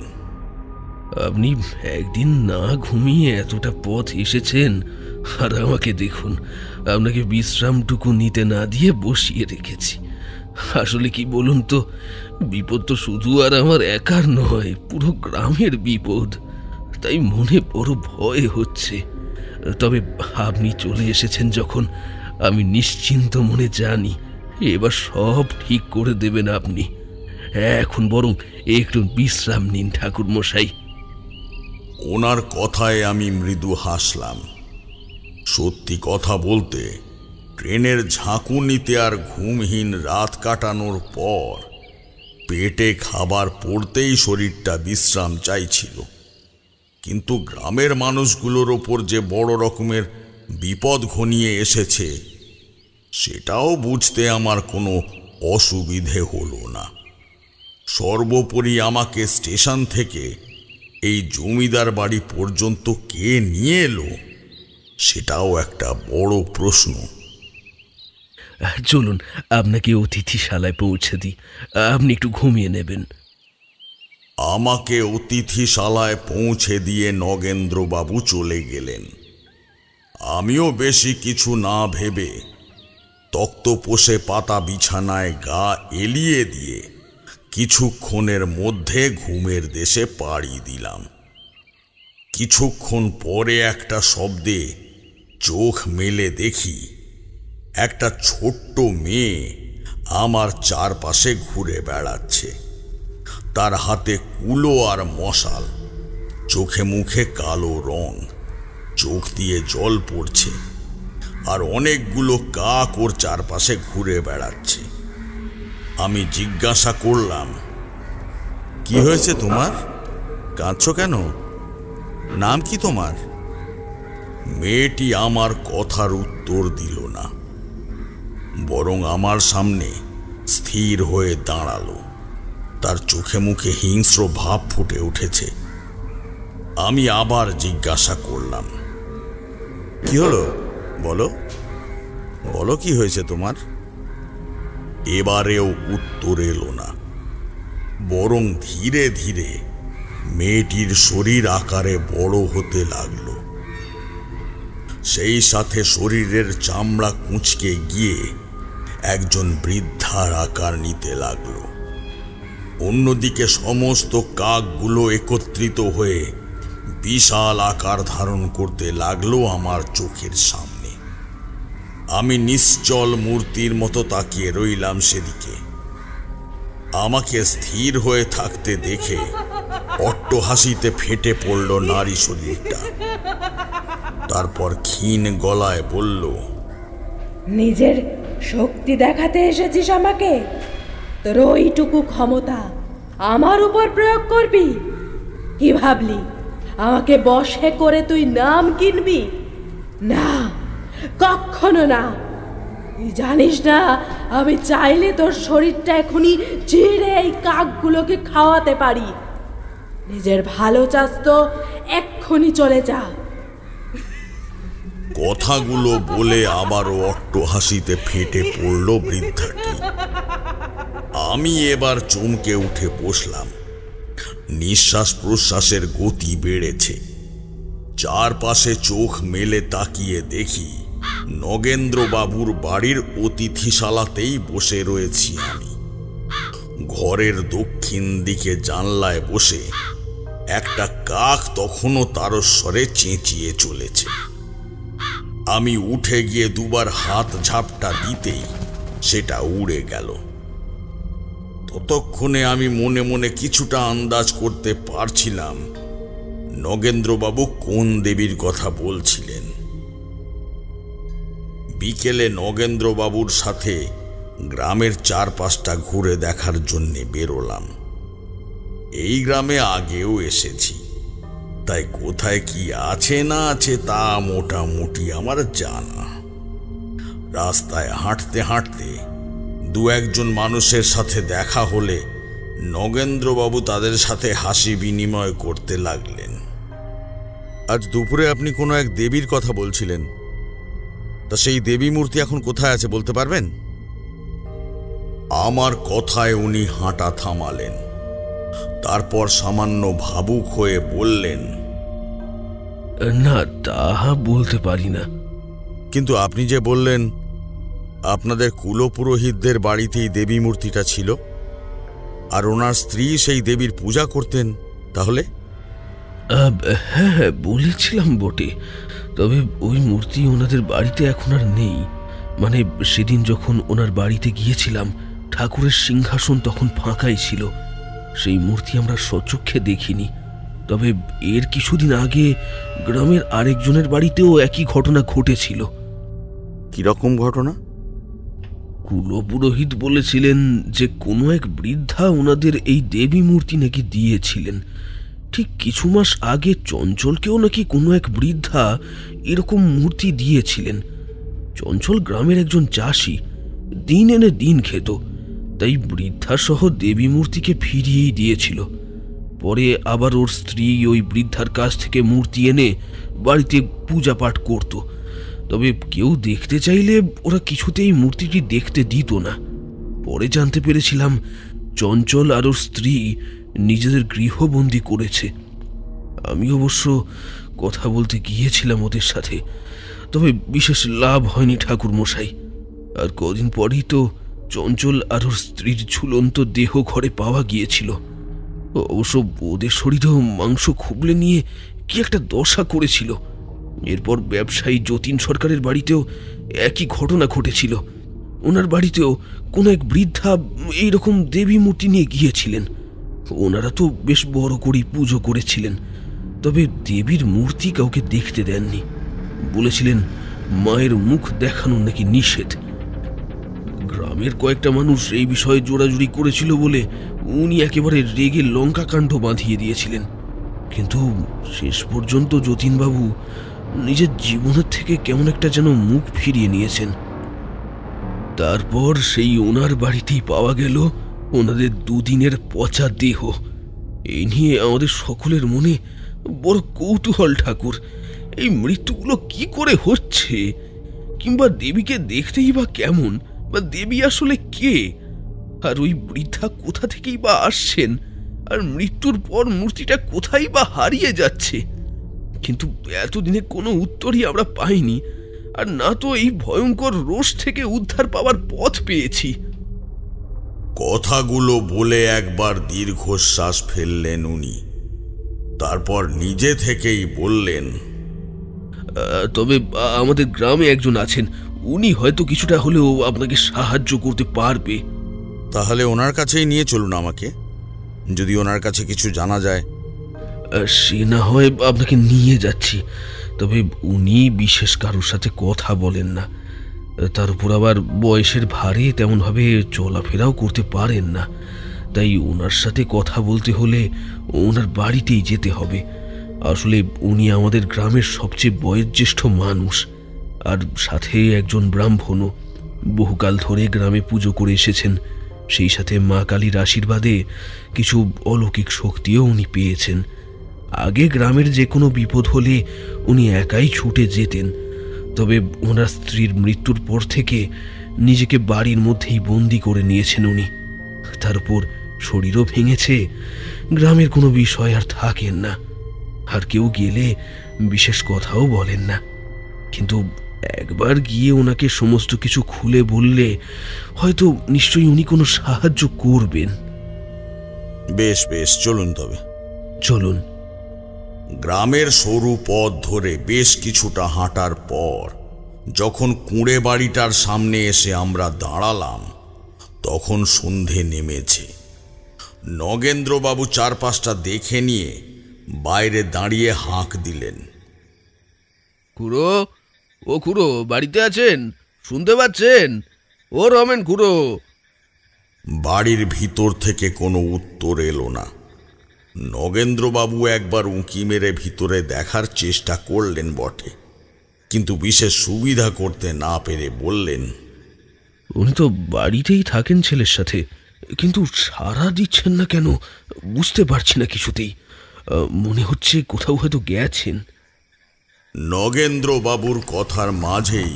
আপনি একদিন না ঘুমিয়ে এতটা পথ এসেছেন, আর আমাকে দেখুন, আপনাকে বিশ্রামটুকু নিতে না দিয়ে বসিয়ে রেখেছি। আসলে কি বলুন তো, বিপদ তো শুধু আর আমার একার নয়, পুরো গ্রামের বিপদ। তাই মনে বড় ভয় হচ্ছে। তবে আপনি চলে এসেছেন যখন, আমি নিশ্চিন্ত মনে জানি এবার সব ঠিক করে দেবেন আপনি। এখন বরং একটু বিশ্রাম নিন ঠাকুর মশাই। ওনার কথায় আমি মৃদু হাসলাম। সত্যি কথা বলতে, ট্রেনের ঝাঁকুনিতে আর ঘুমহীন রাত কাটানোর পর পেটে খাবার পড়তেই শরীরটা বিশ্রাম চাইছিল। কিন্তু গ্রামের মানুষগুলোর ওপর যে বড় রকমের বিপদ ঘনিয়ে এসেছে, সেটাও বুঝতে আমার কোনো অসুবিধে হলো না। সর্বোপরি আমাকে স্টেশন থেকে এই জমিদার বাড়ি পর্যন্ত কে নিয়ে এলো, সেটাও একটা বড় প্রশ্ন। চলুন আপনাকে অতিথিশালায় পৌঁছে দিই, আপনি একটু ঘুমিয়ে নেবেন। আমাকে অতিথিশালায় পৌঁছে দিয়ে নগেন্দ্রবাবু চলে গেলেন। আমিও বেশি কিছু না ভেবে তক্তপোষে পাতা বিছানায় গা এলিয়ে দিয়ে কিছুক্ষণের মধ্যে ঘুমের দেশে পাড়ি দিলাম। কিছুক্ষণ পরে একটা শব্দে চোখ মেলে দেখি একটা ছোট্ট মেয়ে আমার চারপাশে ঘুরে বেড়াচ্ছে। তার হাতে কুলো আর মশাল, চোখে মুখে কালো রং, চোখ দিয়ে জল পড়ছে, আর অনেকগুলো কাক ওর চারপাশে ঘুরে বেড়াচ্ছে। আমি জিজ্ঞাসা করলাম, কি হয়েছে তোমার? কাঁদছো কেন? নাম কি তোমার? মেয়েটি আমার কথার উত্তর দিল না, বরং আমার সামনে স্থির হয়ে দাঁড়ালো। তার চোখে মুখে হিংস্র ভাব ফুটে উঠেছে। আমি আবার জিজ্ঞাসা করলাম, কি হলো? বলো বলো, কি হয়েছে তোমার? এবারেও উত্তর এলো না, বরং ধীরে ধীরে মেয়েটির শরীর আকারে বড় হতে লাগলো। সেই সাথে শরীরের চামড়া কুঁচকে গিয়ে একজন বৃদ্ধার আকার নিতে লাগলো। অন্যদিকে সমস্ত কাকগুলো একত্রিত হয়ে বিশাল আকার ধারণ করতে লাগলো আমার চোখের সামনে। আমি নিশ্চল মূর্তির মতো তাকিয়ে রইলাম সেদিকে। আমাকে স্থির হয়ে থাকতে দেখে অট্টহাসিতে ফেটে পড়ল নারী শরীরটা। তারপর ক্ষীণ গলায় বলল, নিজের শক্তি দেখাতে এসেছিস আমাকে? তোর ওইটুকু ক্ষমতা আমার উপর প্রয়োগ করবি? কি ভাবলি আমাকে বশে করে তুই নাম কিনবি? না, কখনো না। তুই জানিস না, আমি চাইলে তোর শরীরটা এখনই চিড়ে এই কাকগুলোকে খাওয়াতে পারি। নিজের ভালো চাস তো এক্ষুনি চলে যা। কথাগুলো বলে আবারও অট্টহাসিতে ফেটে পড়ল বৃদ্ধাটি। আমি এবার চমকে উঠে বসলাম। নিঃশ্বাস প্রশ্বাসের গতি বেড়েছে। চারপাশে চোখ মেলে তাকিয়ে দেখি নগেন্দ্রবাবুর বাড়ির অতিথিশালাতেই বসে রয়েছি আমি। ঘরের দক্ষিণ দিকে জানলায় বসে একটা কাক তখনও তারস্বরে চেঁচিয়ে চলেছে। আমি উঠে গিয়ে দুবার হাত ঝাপটা দিতেই সেটা উড়ে গেল। ততক্ষণে আমি মনে মনে কিছুটা আন্দাজ করতে পারছিলাম নগেন্দ্রবাবু কোন দেবীর কথা বলছিলেন। বিকেলে নগেন্দ্রবাবুর সাথে গ্রামের চারপাশটা ঘুরে দেখার জন্যে বেরোলাম। এই গ্রামে আগেও এসেছি, তাই কোথায় কি আছে না আছে তা মোটামুটি আমার জানা। রাস্তায় হাঁটতে হাঁটতে দু একজন মানুষের সাথে দেখা হলে নগেন্দ্রবাবু তাদের সাথে হাসি বিনিময় করতে লাগলেন। আজ দুপুরে আপনি কোনো এক দেবীর কথা বলছিলেন, তা সেই দেবী মূর্তি এখন কোথায় আছে বলতে পারবেন? আমার কথায় উনি হাঁটা থামালেন, তারপর সামান্য ভাবুক হয়ে বললেন, না, তাহা বলতে পারি না। কিন্তু আপনি যে বললেন আপনাদের কুলপুরোহিতদের বাড়িতেই দেবী মূর্তিটা ছিল আর ওনার স্ত্রী সেই দেবীর পূজা করতেন, তাহলে? হ্যাঁ, বলেছিলাম বটে, তবে ওই মূর্তি ওনাদের বাড়িতে এখন আর নেই। মানে সেদিন যখন ওনার বাড়িতে গিয়েছিলাম, ঠাকুরের সিংহাসন তখন ফাঁকাই ছিল। সেই মূর্তি আমরা সচক্ষে দেখিনি। তবে এর কিছুদিন আগে গ্রামের আরেকজনের বাড়িতেও একই ঘটনা ঘটেছিল। কিরকম ঘটনা? কুলপুরোহিত বলেছিলেন যে কোনো এক বৃদ্ধা ওনাদের এই দেবী মূর্তি নাকি দিয়েছিলেন। ঠিক কিছু মাস আগে চঞ্চলকেও নাকি কোনো এক বৃদ্ধা এরকম মূর্তি দিয়েছিলেন। চঞ্চল গ্রামের একজন চাষি, দিন এনে দিন খেত, তাই বৃদ্ধা সহ দেবী মূর্তিকে ফিরিয়েই দিয়েছিল। পরে আবার ওর স্ত্রী ওই বৃদ্ধার কাছ থেকে মূর্তি এনে বাড়িতে পূজা পাঠ করত। তবে কেউ দেখতে চাইলে ওরা কিছুতেই মূর্তিটি দেখতে দিত না। পরে জানতে পেরেছিলাম চঞ্চল আর ওর স্ত্রী নিজেদের গৃহবন্দী করেছে। আমি অবশ্য কথা বলতে গিয়েছিলাম ওদের সাথে, তবে বিশেষ লাভ হয়নি ঠাকুর মশাই। আর কদিন পরেই তো চঞ্চল আর ওর স্ত্রীর ঝুলন্ত দেহ ঘরে পাওয়া গিয়েছিল। অবশ্য ওদের শরীরেও মাংস খুবলে নিয়ে কি একটা দশা করেছিল। এরপর ব্যবসায়ী যতীন সরকারের বাড়িতেও একই ঘটনা ঘটেছিল। ওনার বাড়িতেও কোনো এক বৃদ্ধা এইরকম দেবী মূর্তি নিয়ে গিয়েছিলেন। ওনারা তো বেশ বড় করেই পুজো করেছিলেন, তবে দেবীর মূর্তি কাউকে দেখতে দেননি। বলেছিলেন মায়ের মুখ দেখানো নাকি নিষেধ। গ্রামের কয়েকটা মানুষ এই বিষয়ে জোরাজুরি করেছিল বলে উনি একেবারে রেগে লঙ্কা কাণ্ড বাঁধিয়ে দিয়েছিলেন। কিন্তু শেষ পর্যন্ত যতীনবাবু নিজের জীবনের থেকে কেমন একটা যেন মুখ ফিরিয়ে নিয়েছেন। তারপর সেই ওনার বাড়িতেই পাওয়া গেল ওনাদের দুদিনের পচা দেহ। এই নিয়ে আমাদের সকলের মনে বড় কৌতূহল ঠাকুর। এই মৃত্যুগুলো কি করে হচ্ছে, কিংবা দেবীকে দেখতেই বা কেমন, বা দেবী আসলে কে, আর ওই বৃদ্ধা কোথা থেকেই বা আসছেন, আর মৃত্যুর পর মূর্তিটা কোথায় বা হারিয়ে যাচ্ছে। কিন্তু এতদিনে কোনো উত্তরই আমরা পাইনি, আর না তো এই ভয়ঙ্কর রোষ থেকে উদ্ধার পাওয়ার পথ পেয়েছি। কথাগুলো বলে একবার দীর্ঘশ্বাস ফেললেন উনি, তারপর নিজে থেকেই বললেন, তবে আমাদের গ্রামে একজন আছেন, উনি হয়তো কিছুটা হলেও আপনাকে সাহায্য করতে পারবে। তাহলে ওনার কাছেই নিয়ে চলুন আমাকে, যদি ওনার কাছে কিছু জানা যায়। সে না হয় আপনাকে নিয়ে যাচ্ছি, তবে উনি বিশেষ কারোর সাথে কথা বলেন না। তার উপর আবার বয়সের ভারে তেমনভাবে চলাফেরাও করতে পারেন না। তাই ওনার সাথে কথা বলতে হলে ওনার বাড়িতেই যেতে হবে। আসলে উনি আমাদের গ্রামের সবচেয়ে বয়োজ্যেষ্ঠ মানুষ, আর সাথে একজন ব্রাহ্মণও। বহুকাল ধরে গ্রামে পুজো করে এসেছেন। সেই সাথে মা কালীর আশীর্বাদে কিছু অলৌকিক শক্তিও উনি পেয়েছেন। আগে গ্রামের যে কোনো বিপদ হলে উনি একাই ছুটে যেতেন, তবে ওনার স্ত্রীর মৃত্যুর পর থেকে নিজেকে বাড়ির মধ্যেই বন্দি করে নিয়েছেন উনি। তার উপর শরীরও ভেঙেছে, গ্রামের কোনো বিষয় আর থাকেন না, আর কেউ গেলে বিশেষ কথাও বলেন না। কিন্তু একবার গিয়ে ওনাকে সমস্ত কিছু খুলে বললে হয়তো নিশ্চয়ই উনি কোনো সাহায্য করবেন। বেশ বেশ, চলুন তবে। চলুন। গ্রামের সরু পথ ধরে বেশ কিছুটা হাঁটার পর যখন কুঁড়ে বাড়িটার সামনে এসে আমরা দাঁড়ালাম, তখন সন্ধে নেমেছে। নগেন্দ্রবাবু চারপাশটা দেখে নিয়ে বাইরে দাঁড়িয়ে হাঁক দিলেন। খুড়ো, ও খুড়ো, বাড়িতে আছেন? শুনতে পাচ্ছেন? ও রমেন খুড়ো। বাড়ির ভিতর থেকে কোনো উত্তর এলো না। নগেন্দ্রবাবু একবার উঁকি মেরে ভিতরে দেখার চেষ্টা করলেন বটে, কিন্তু বিশেষ সুবিধা করতে না পেরে বললেন, উনি তো বাড়িতেই থাকেন ছেলের সাথে, কিন্তু সাড়া দিচ্ছেন না কেন বুঝতে পারছি না কিছুতেই। মনে হচ্ছে কোথাও হয়তো গেছেন। নগেন্দ্রবাবুর কথার মাঝেই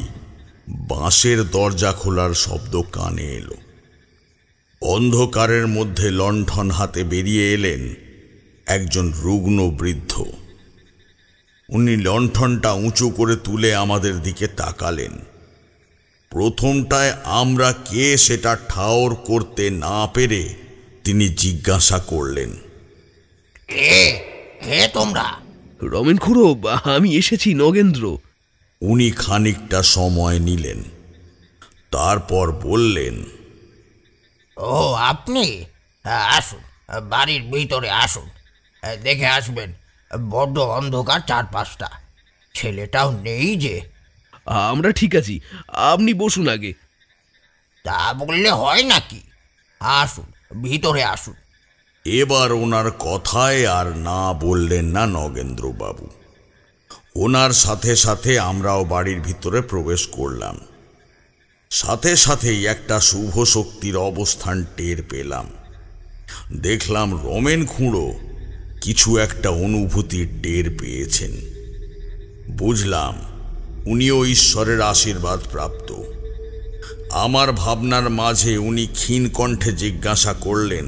বাঁশের দরজা খোলার শব্দ কানে এলো। অন্ধকারের মধ্যে লণ্ঠন হাতে বেরিয়ে এলেন একজন রুগ্ন বৃদ্ধ। উনি লণ্ঠনটা উঁচু করে তুলে আমাদের দিকে তাকালেন। প্রথমটায় আমরা কে সেটা ঠাওর করতে না পেরে তিনি জিজ্ঞাসা করলেন, কে তোমরা? রমেন খুড়ো, আমি এসেছি, নগেন্দ্র। উনি খানিকটা সময় নিলেন, তারপর বললেন, ও আপনি? আসুন, বাড়ির ভিতরে আসুন, দেখে আসবেন। বড্ড অন্ধকার চারপাশটা, ছেলেটাও নেই যে। আমরা ঠিক আছি, আপনি বসুন আগে। তা বললে হয় নাকি? আসুন, ভিতরে আসুন। এবার ওনার কথায় আর না বললেন না নগেন্দ্রবাবু। ওনার সাথে সাথে আমরাও বাড়ির ভিতরে প্রবেশ করলাম। সাথে সাথেই একটা শুভ শক্তির অবস্থান টের পেলাম। দেখলাম রমেন খুঁড়ো কিছু একটা অনুভূতির টের পেয়েছেন। বুঝলাম উনিও ঈশ্বরের আশীর্বাদ প্রাপ্ত। আমার ভাবনার মাঝে উনি ক্ষীণ কণ্ঠে জিজ্ঞাসা করলেন,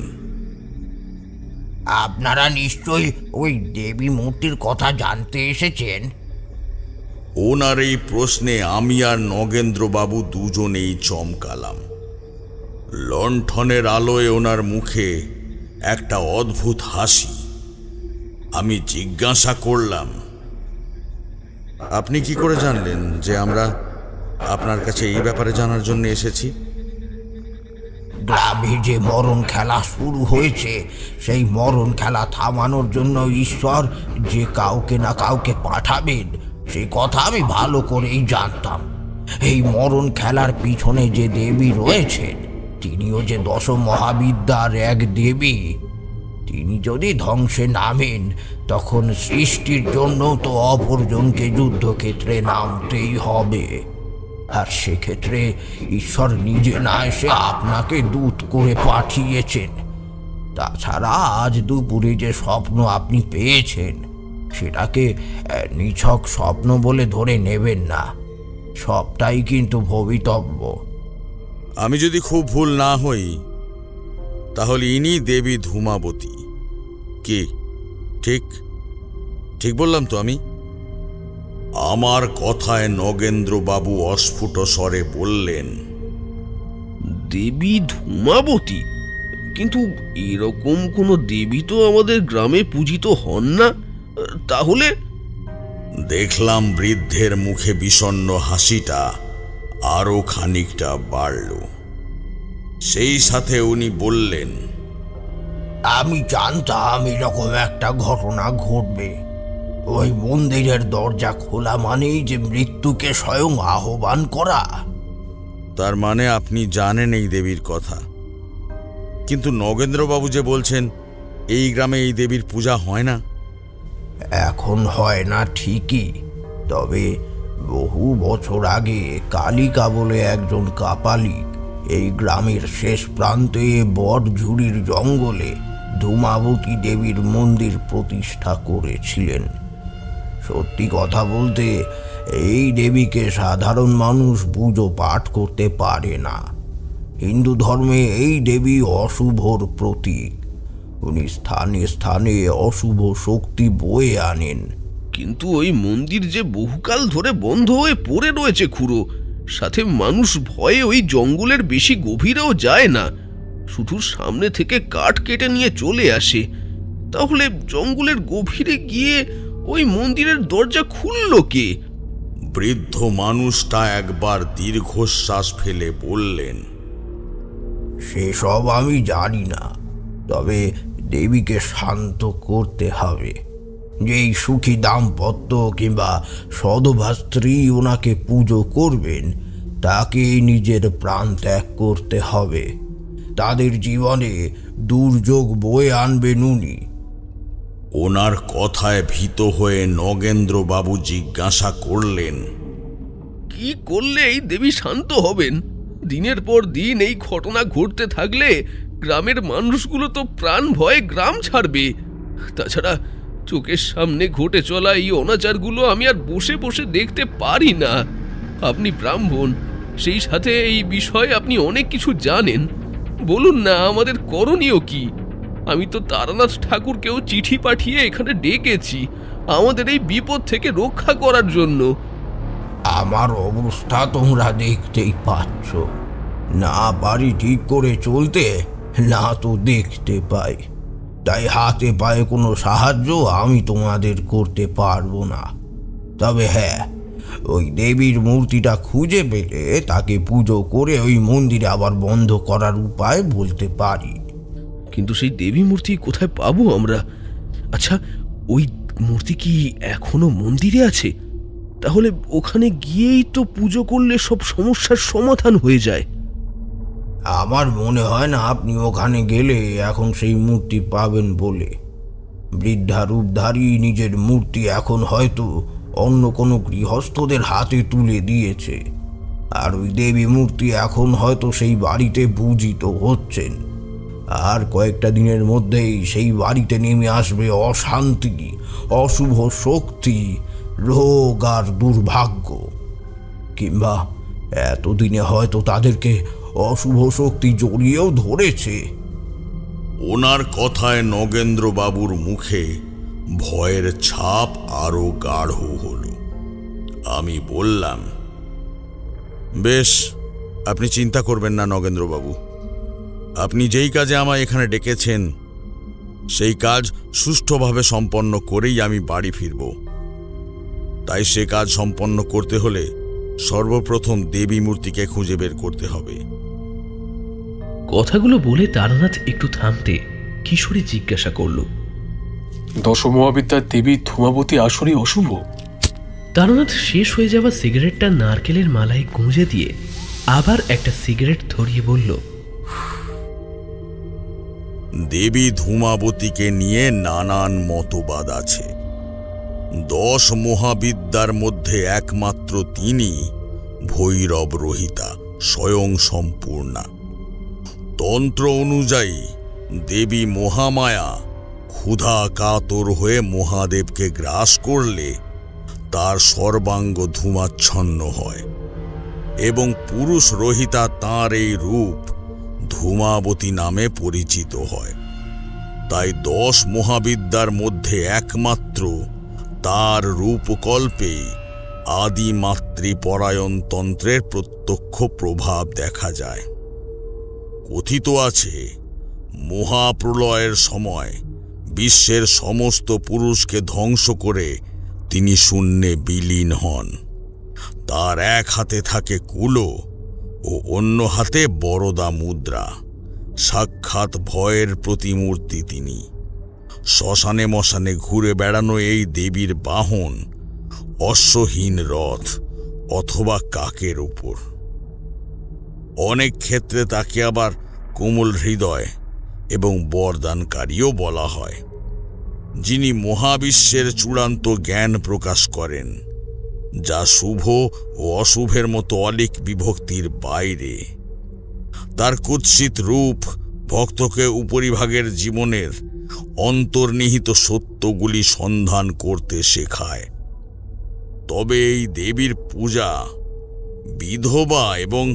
আপনারা নিশ্চয়ই ওই দেবী মূর্তির কথা জানতে এসেছেন? ওনার এই প্রশ্নে আমি আর নগেন্দ্রবাবু দুজনেই চমকালাম। লণ্ঠনের আলোয় ওনার মুখে একটা অদ্ভুত হাসি। আমি জিজ্ঞাসা করলাম, আপনি কি করে জানলেন যে আমরা আপনার কাছে এই ব্যাপারে জানার জন্য এসেছি? গ্রামে যে মরণ খেলা শুরু হয়েছে, সেই মরণ খেলা থামানোর জন্য ঈশ্বর যে কাউকে না কাউকে পাঠাবেন, সেই কথা আমি ভালো করেই জানতাম। এই মরণ খেলার পিছনে যে দেবী রয়েছেন, তিনিও যে 10 মহাবিদ্যার এক দেবী। তিনি যদি ধ্বংসে নামেন, তখন সৃষ্টির জন্য তো অপরজনকে যুদ্ধক্ষেত্রে নামতেই হবে। আর সেক্ষেত্রে ঈশ্বর নিজে না এসে আপনাকে দূত করে পাঠিয়েছেন। তাছাড়া আজ দুপুরে যে স্বপ্ন আপনি পেয়েছেন, সেটাকে নিছক স্বপ্ন বলে ধরে নেবেন না। সবটাই কিন্তু ভবিতব্য। আমি যদি খুব ভুল না হই, তাহলে ইনি দেবী ধূমাবতী। কি ঠিক ঠিক বললাম তো আমি? আমার কথায় নগেন্দ্রবাবু অস্ফুট স্বরে বললেন, দেবী ধূমাবতী? কিন্তু এরকম কোনো দেবী তো আমাদের গ্রামে পূজিত হন না। তাহলে? দেখলাম বৃদ্ধের মুখে বিষণ্ণ হাসিটা আরো খানিকটা বাড়ল। সেই সাথে উনি বললেন, আমি জানতাম এরকম একটা ঘটনা ঘটবে। ওই মন্দিরের দরজা খোলা মানেই যে মৃত্যুকে স্বয়ং আহ্বান করা। তার মানে আপনি জানেন এই দেবীর কথা? কিন্তু নগেন্দ্রবাবু যে বলছেন এই গ্রামে এই দেবীর পূজা হয় না। এখন হয় না ঠিকই, তবে বহু বছর আগে কালিকা বলে একজন কাপালিক এই গ্রামের শেষ প্রান্তে বটঝুড়ির জঙ্গলে ধূমাবতী দেবীর মন্দির প্রতিষ্ঠা করেছিলেন। সত্যি কথা বলতে, এই দেবীকে সাধারণ মানুষ পুজো পাঠ করতে পারে না। হিন্দু ধর্মে এই দেবী অশুভর প্রতীক। উনি স্থানে স্থানে অশুভ শক্তি বয়ে আনেন। কিন্তু ওই মন্দির যে বহুকাল ধরে বন্ধ হয়ে পড়ে রয়েছে খুড়ো, সাথে মানুষ ভয়ে ওই জঙ্গলের বেশি গভীরেও যায় না, শুধু সামনে থেকে কাঠ কেটে নিয়ে চলে আসে। তাহলে জঙ্গলের গভীরে গিয়ে ওই মন্দিরের দরজা খুলল কে? বৃদ্ধ মানুষটা একবার দীর্ঘশ্বাস ফেলে বললেন, সেসব আমি জানি না, তবে দেবীকে শান্ত করতে হবে। যেই সুখী দাম্পত্য কিংবা সধবা স্ত্রী ওনাকে পুজো করবেন তাকে নিজের প্রাণ ত্যাগ করতে হবে। তাদের জীবনে দুর্যোগ বয়ে আনবেন উনি। ওনার কথায় ভীত হয়ে নগেন্দ্রবাবু জিজ্ঞাসা করলেন, কি করলে এই দেবী শান্ত হবেন? দিনের পর দিন এই ঘটনা ঘটতে থাকলে গ্রামের মানুষগুলো তো প্রাণ ভয়ে গ্রাম ছাড়বে। তাছাড়া চোখের সামনে ঘটে চলা এই অনাচারগুলো আমি আর বসে বসে দেখতে পারি না। আপনি ব্রাহ্মণ, সেই সাথে এই বিষয়ে আপনি অনেক কিছু জানেন। বলুন না, আমাদের করণীয় কি? আমি তো তারানাথ ঠাকুরকেও চিঠি পাঠিয়ে এখানে ডেকেছি আমাদের এই বিপদ থেকে রক্ষা করার জন্য। আমার অবস্থা তোমরা দেখতেই পাচ্ছ। না পারি ঠিক করে চলতে, না তো দেখতে পাই। তাই হাতে পায়ে কোনো সাহায্য আমি তোমাদের করতে পারবো না। তবে হ্যাঁ, ওই দেবীর মূর্তিটা খুঁজে পেলে তাকে পুজো করে ওই মন্দিরে আবার বন্ধ করার উপায় বলতে পারি। কিন্তু সেই দেবী মূর্তি কোথায় পাবো আমরা? আচ্ছা, ওই মূর্তি কি এখনো মন্দিরে আছে? তাহলে ওখানে গিয়েই তো পুজো করলে সব সমস্যার সমাধান হয়ে যায়। আমার মনে হয় না আপনি ওখানে গেলে এখন সেই মূর্তি পাবেন বলে। বৃদ্ধা রূপধারী নিজের মূর্তি এখন হয়তো অন্য কোনো গৃহস্থদের হাতে তুলে দিয়েছে, আর ওই দেবী মূর্তি এখন হয়তো সেই বাড়িতে পূজিত হচ্ছেন। আর কয়েকটা দিনের মধ্যেই সেই বাড়িতে নেমে আসবে অশান্তি, অশুভ শক্তি, রোগ আর দুর্ভাগ্য। কিংবা এতদিনে হয়তো তাদেরকে অশুভ শক্তি জড়িয়েও ধরেছে। ওনার কথায় নগেন্দ্রবাবুর মুখে ভয়ের ছাপ আরো গাঢ় হল। আমি বললাম, বেশ, আপনি চিন্তা করবেন না নগেন্দ্রবাবু। আপনি যেই কাজে আমায় এখানে ডেকেছেন সেই কাজ সুষ্ঠুভাবে সম্পন্ন করেই আমি বাড়ি ফিরব। তাই সে কাজ সম্পন্ন করতে হলে সর্বপ্রথম দেবী মূর্তিকে খুঁজে বের করতে হবে। কথাগুলো বলে তারানাথ একটু থামতে কিশোরী জিজ্ঞাসা করল, দশমহাবিদ্যার দেবী ধূমাবতী আসলেই অশুভ? তারানাথ শেষ হয়ে যাওয়া সিগারেটটা নারকেলের মালায় গুঁজে দিয়ে আবার একটা সিগারেট ধরিয়ে বলল, দেবী ধূমাবতীকে নিয়ে নানান মতবাদ আছে। 10 মহাবিদ্যার মধ্যে একমাত্র তিনি ভৈরব রহিতা, স্বয়ং সম্পূর্ণা। তন্ত্র অনুযায়ী দেবী মহামায়া ক্ষুধা কাতর হয়ে মহাদেবকে গ্রাস করলে তার সর্বাঙ্গ ধূমাচ্ছন্ন হয় এবং পুরুষ রহিতা তাঁর এই রূপ ধূমাবতী নামে পরিচিত হয়। তাই 10 মহাবিদ্যার মধ্যে একমাত্র তার রূপকল্পেই আদি মাতৃপরায়ণ তন্ত্রের প্রত্যক্ষ প্রভাব দেখা যায়। কথিত আছে, মহাপ্রলয়ের সময় বিশ্বের সমস্ত পুরুষকে ধ্বংস করে তিনি শূন্যে বিলীন হন। তার এক হাতে থাকে কুলো ও অন্য হাতে বরদা মুদ্রা। সাক্ষাৎ ভয়ের প্রতিমূর্তি তিনি। শ্মশানে মশানে ঘুরে বেড়ানো এই দেবীর বাহন অশ্বহীন রথ অথবা কাকের উপর। অনেক ক্ষেত্রে তাকে আবার কোমল হৃদয় এবং বরদানকারীও বলা হয়, যিনি মহাবিশ্বের চূড়ান্ত জ্ঞান প্রকাশ করেন, যা শুভ ও অশুভের মতো অলিক বিভক্তির বাইরে। তার কুৎসিত রূপ ভক্তকে উপরিভাগের জীবনের অন্তর্নিহিত সত্যগুলি সন্ধান করতে শেখায়। তবে এই দেবীর পূজা বিধবা এবং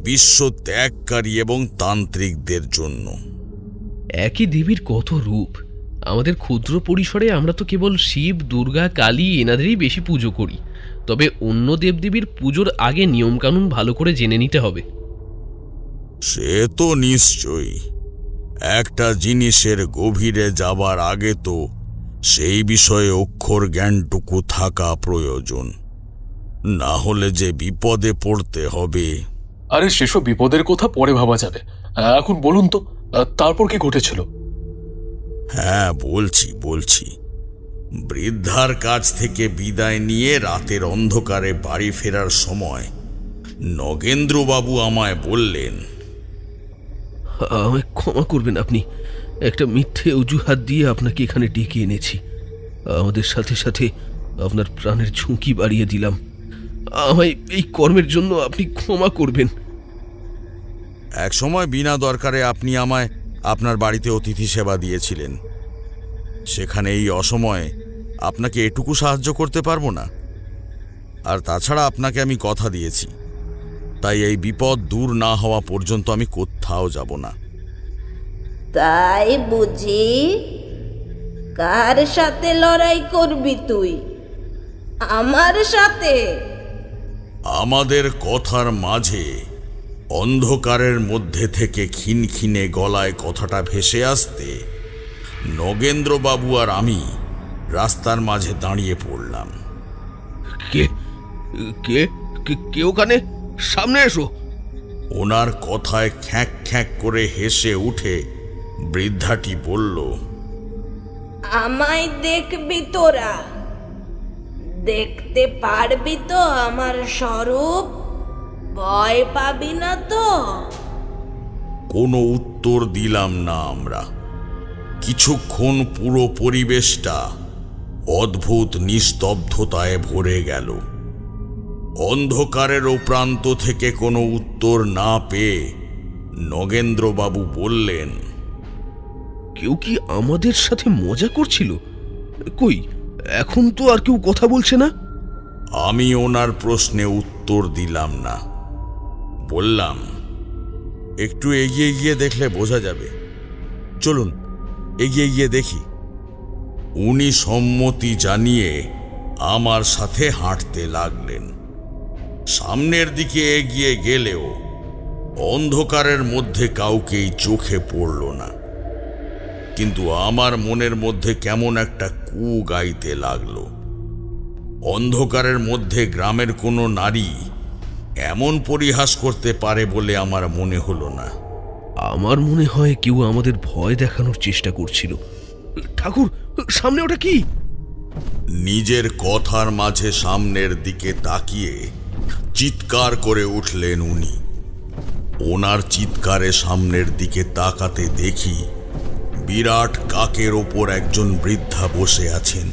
বিশ্ব ত্যাগকারী এবং তান্ত্রিকদের জন্য। একই দেবীর কত রূপ। আমাদের ক্ষুদ্র পরিসরে আমরা তো কেবল শিব, দুর্গা, কালী এনাদেরই বেশি পুজো করি। তবে অন্য দেবদেবীর পুজোর আগে নিয়মকানুন ভালো করে জেনে নিতে হবে। সে তো নিশ্চয়ই। একটা জিনিসের গভীরে যাবার আগে তো সেই বিষয়ে অক্ষর জ্ঞানটুকু থাকা প্রয়োজন, না হলে যে বিপদে পড়তে হবে। আরে সেসব বিপদের কথা পরে ভাবা যাবে, এখন বলুন তো তারপর কি ঘটেছিল? হ্যাঁ, বলছি। বৃদ্ধার কাছ থেকে বিদায় নিয়ে রাতের অন্ধকারে বাড়ি ফেরার সময় নগেন্দ্রবাবু আমায় বললেন, আমায় ক্ষমা করবেন, আপনি একটা মিথ্যে অজুহাত দিয়ে আপনাকে এখানে ডেকে এনেছি। আমাদের সাথে সাথে আপনার প্রাণের ঝুঁকি বাড়িয়ে দিলাম। আমায় এই কর্মের জন্য আপনি ক্ষমা করবেন। এক সময় বিনা দরকারে আপনি আমায় আপনার বাড়িতে অতিথি সেবা দিয়েছিলেন। সেখানে এই অসময়ে আপনাকে এটুকু সাহায্য করতে পারবো না। আর তাছাড়া আপনাকে আমি কথা দিয়েছি, তাই এই বিপদ দূর না হওয়া পর্যন্ত আমি কোথাও যাব না। তাই বুঝি? কার সাথে লড়াই করবি তুই? আমার সাথে? আমাদের কথার মাঝে অন্ধকারের মধ্যে থেকে খিনখিনে গলায় কথাটা ভেসে আসতে নগেন্দ্রবাবু আর আমি রাস্তার মাঝে দাঁড়িয়ে পড়লাম। কে কে কে ওখানে? সামনে এসো। ওনার কথায় খ্যাঁক খ্যাঁক করে হেসে উঠে বৃদ্ধাটি বলল, আমায় দেখবি তোরা? দেখতে পারবি তো আমার স্বরূপ? ভয় পাবি না তো? কোনো উত্তর দিলাম না আমরা। কিছুক্ষণ পুরো পরিবেশটা অদ্ভুত নিস্তব্ধতায় ভরে গেল। অন্ধকারের ও প্রান্ত থেকে কোনো উত্তর না পেয়ে নগেন্দ্রবাবু বললেন, কেউ কি আমাদের সাথে মজা করছিল? কই, এখন তো আর কেউ কথা বলছে না। আমি ওনার প্রশ্নে উত্তর দিলাম না। বললাম, একটু এগিয়ে গিয়ে দেখলে বোঝা যাবে। চলুন এগিয়ে গিয়ে দেখি। উনি সম্মতি জানিয়ে আমার সাথে হাঁটতে লাগলেন। সামনের দিকে এগিয়ে গেলেও অন্ধকারের মধ্যে কাউকেই চোখে পড়ল না। কিন্তু আমার মনের মধ্যে কেমন একটা কু গাইতে লাগলো। অন্ধকারের মধ্যে গ্রামের কোনো নারী এমন পরিহাস করতে পারে বলে আমার মনে হলো না। আমার মনে হয় কেউ আমাদের ভয় দেখানোর চেষ্টা করছিল। ঠাকুর, সামনে ওটা কি? নিজের কথার মাঝে সামনের দিকে তাকিয়ে চিৎকার করে উঠলেন উনি। ওনার চিৎকারে সামনের দিকে তাকাতে দেখি বিরাট কাকের ওপর একজন বৃদ্ধা বসে আছেন।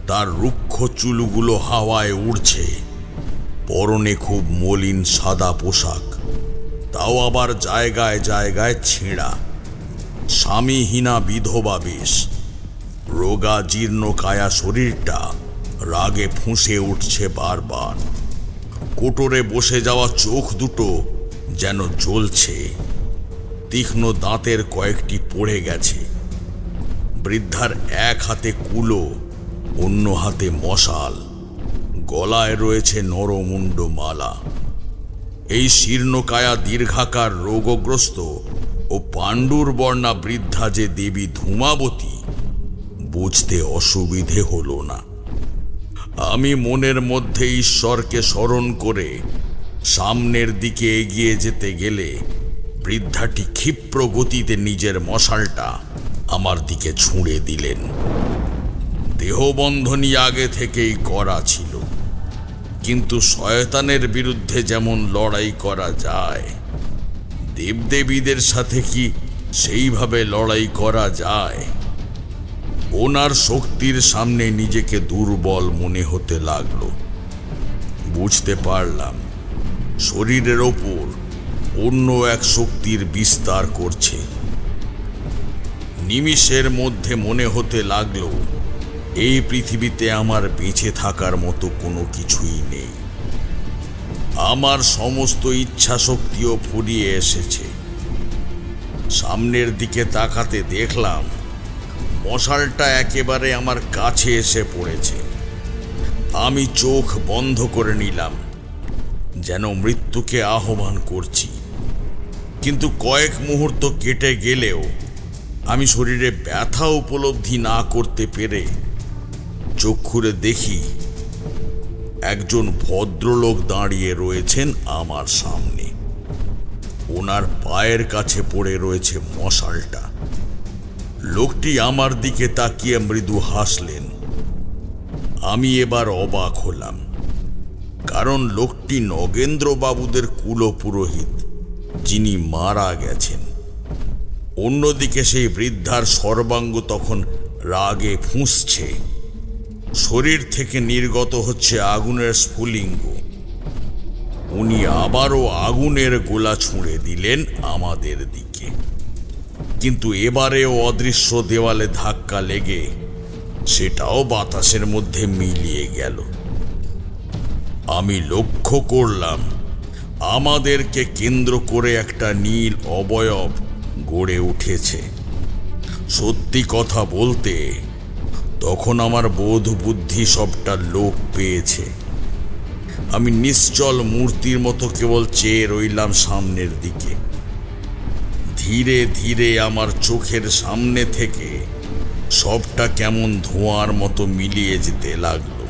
তার রুক্ষ চুলগুলো হাওয়ায় উড়ছে। পরনে খুব মলিন সাদা পোশাক, তাও আবার জায়গায় জায়গায় ছেঁড়া। স্বামীহীনা বিধবা বেশ। রোগা জীর্ণ কায়া শরীরটা রাগে ফুঁসে উঠছে বারবার। কোটরে বসে যাওয়া চোখ দুটো যেন জ্বলছে। তীক্ষ্ণ দাঁতের কয়েকটি পড়ে গেছে। বৃদ্ধার এক হাতে কুলো, অন্য হাতে মশাল, গলায় রয়েছে নরমুণ্ড মালা। এই শীর্ণকায়া দীর্ঘাকার রোগগ্রস্ত ও পাণ্ডুর বর্ণা বৃদ্ধা যে দেবী ধূমাবতী বুঝতে অসুবিধে হলো না। আমি মনের মধ্যে ঈশ্বরকে স্মরণ করে সামনের দিকে এগিয়ে যেতে গেলে বৃদ্ধাটি ক্ষিপ্র গতিতে নিজের মশালটা আমার দিকে ছুঁড়ে দিলেন। দেহবন্ধনী আগে থেকেই করা ছিল, কিন্তু শয়তানের বিরুদ্ধে যেমন লড়াই করা যায়, দেবদেবীদের সাথে কি সেইভাবে লড়াই করা যায়? ওনার শক্তির সামনে নিজেকে দুর্বল মনে হতে লাগলো। বুঝতে পারলাম শরীরের ওপর অন্য এক শক্তির বিস্তার করছে। নিমিষের মধ্যে মনে হতে লাগলো এই পৃথিবীতে আমার বেঁচে থাকার মতো কোনো কিছুই নেই। আমার সমস্ত ইচ্ছা শক্তিও ফুরিয়ে এসেছে। সামনের দিকে তাকাতে দেখলাম মশালটা একেবারে আমার কাছে এসে পড়েছে। আমি চোখ বন্ধ করে নিলাম, যেন মৃত্যুকে আহ্বান করছি। কিন্তু কয়েক মুহূর্ত কেটে গেলেও আমি শরীরে ব্যথা উপলব্ধি না করতে পেরে চোখ খুলে দেখি একজন ভদ্রলোক দাঁড়িয়ে রয়েছেন আমার সামনে। ওনার পায়ের কাছে পড়ে রয়েছে মশালটা। লোকটি আমার দিকে তাকিয়ে মৃদু হাসলেন। আমি এবার অবাক হলাম, কারণ লোকটি নগেন্দ্রবাবুদের কুলপুরোহিত, যিনি মারা গেছেন। অন্যদিকে সেই বৃদ্ধার সর্বাঙ্গ তখন রাগে ফুঁসছে, শরীর থেকে নির্গত হচ্ছে আগুনের স্ফুলিঙ্গ। উনি আবারও আগুনের গোলা ছুঁড়ে দিলেন আমাদের দিকে, কিন্তু এবারেও অদৃশ্য দেওয়ালে ধাক্কা লেগে সেটাও বাতাসের মধ্যে মিলিয়ে গেল। আমি লক্ষ্য করলাম আমাদেরকে কেন্দ্র করে একটা নীল অবয়ব গড়ে উঠেছে। সত্যি কথা বলতে তখন আমার বোধ বুদ্ধি সবটা লোপ পেয়েছে। আমি নিশ্চল মূর্তির মতো কেবল চেয়ে রইলাম সামনের দিকে। ধীরে ধীরে আমার চোখের সামনে থেকে সবটা কেমন ধোঁয়ার মতো মিলিয়ে যেতে লাগলো।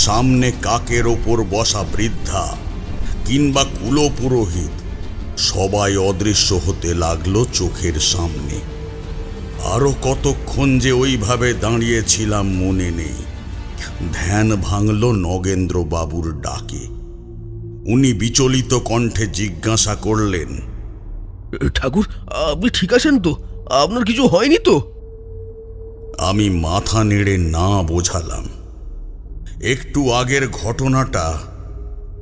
সামনে কাকের ওপর বসা বৃদ্ধা কিংবা কুলপুরোহিত সবাই অদৃশ্য হতে লাগলো চোখের সামনে। আরো কতক্ষণ যে ওইভাবে দাঁড়িয়েছিলাম মনে নেই। ধ্যান ভাঙল নগেন্দ্রবাবুর ডাকে। উনি বিচলিত কণ্ঠে জিজ্ঞাসা করলেন, ঠাকুর, আপনি ঠিক আছেন তো? আপনার কিছু হয়নি তো? আমি মাথা নেড়ে না বোঝালাম। একটু আগের ঘটনাটা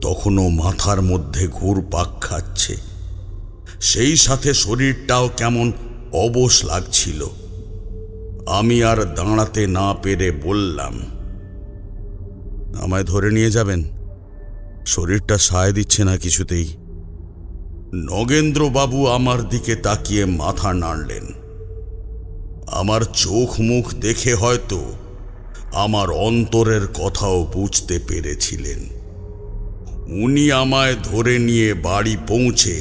তখনও মাথার মধ্যে ঘুরপাক খাচ্ছে, সেই সাথে শরীরটাও কেমন অবশ লাগছিল। আমি আর দাঁড়াতে না পেরে বললাম, আমায় ধরে নিয়ে যাবেন, শরীরটা সায় দিচ্ছে না কিছুতেই। নগেন্দ্রবাবু আমার দিকে তাকিয়ে মাথা নাড়লেন। আমার চোখ মুখ দেখে হয়তো আমার অন্তরের কথাও বুঝতে পেরেছিলেন। উনি আমায় ধরে নিয়ে বাড়ি পৌঁছে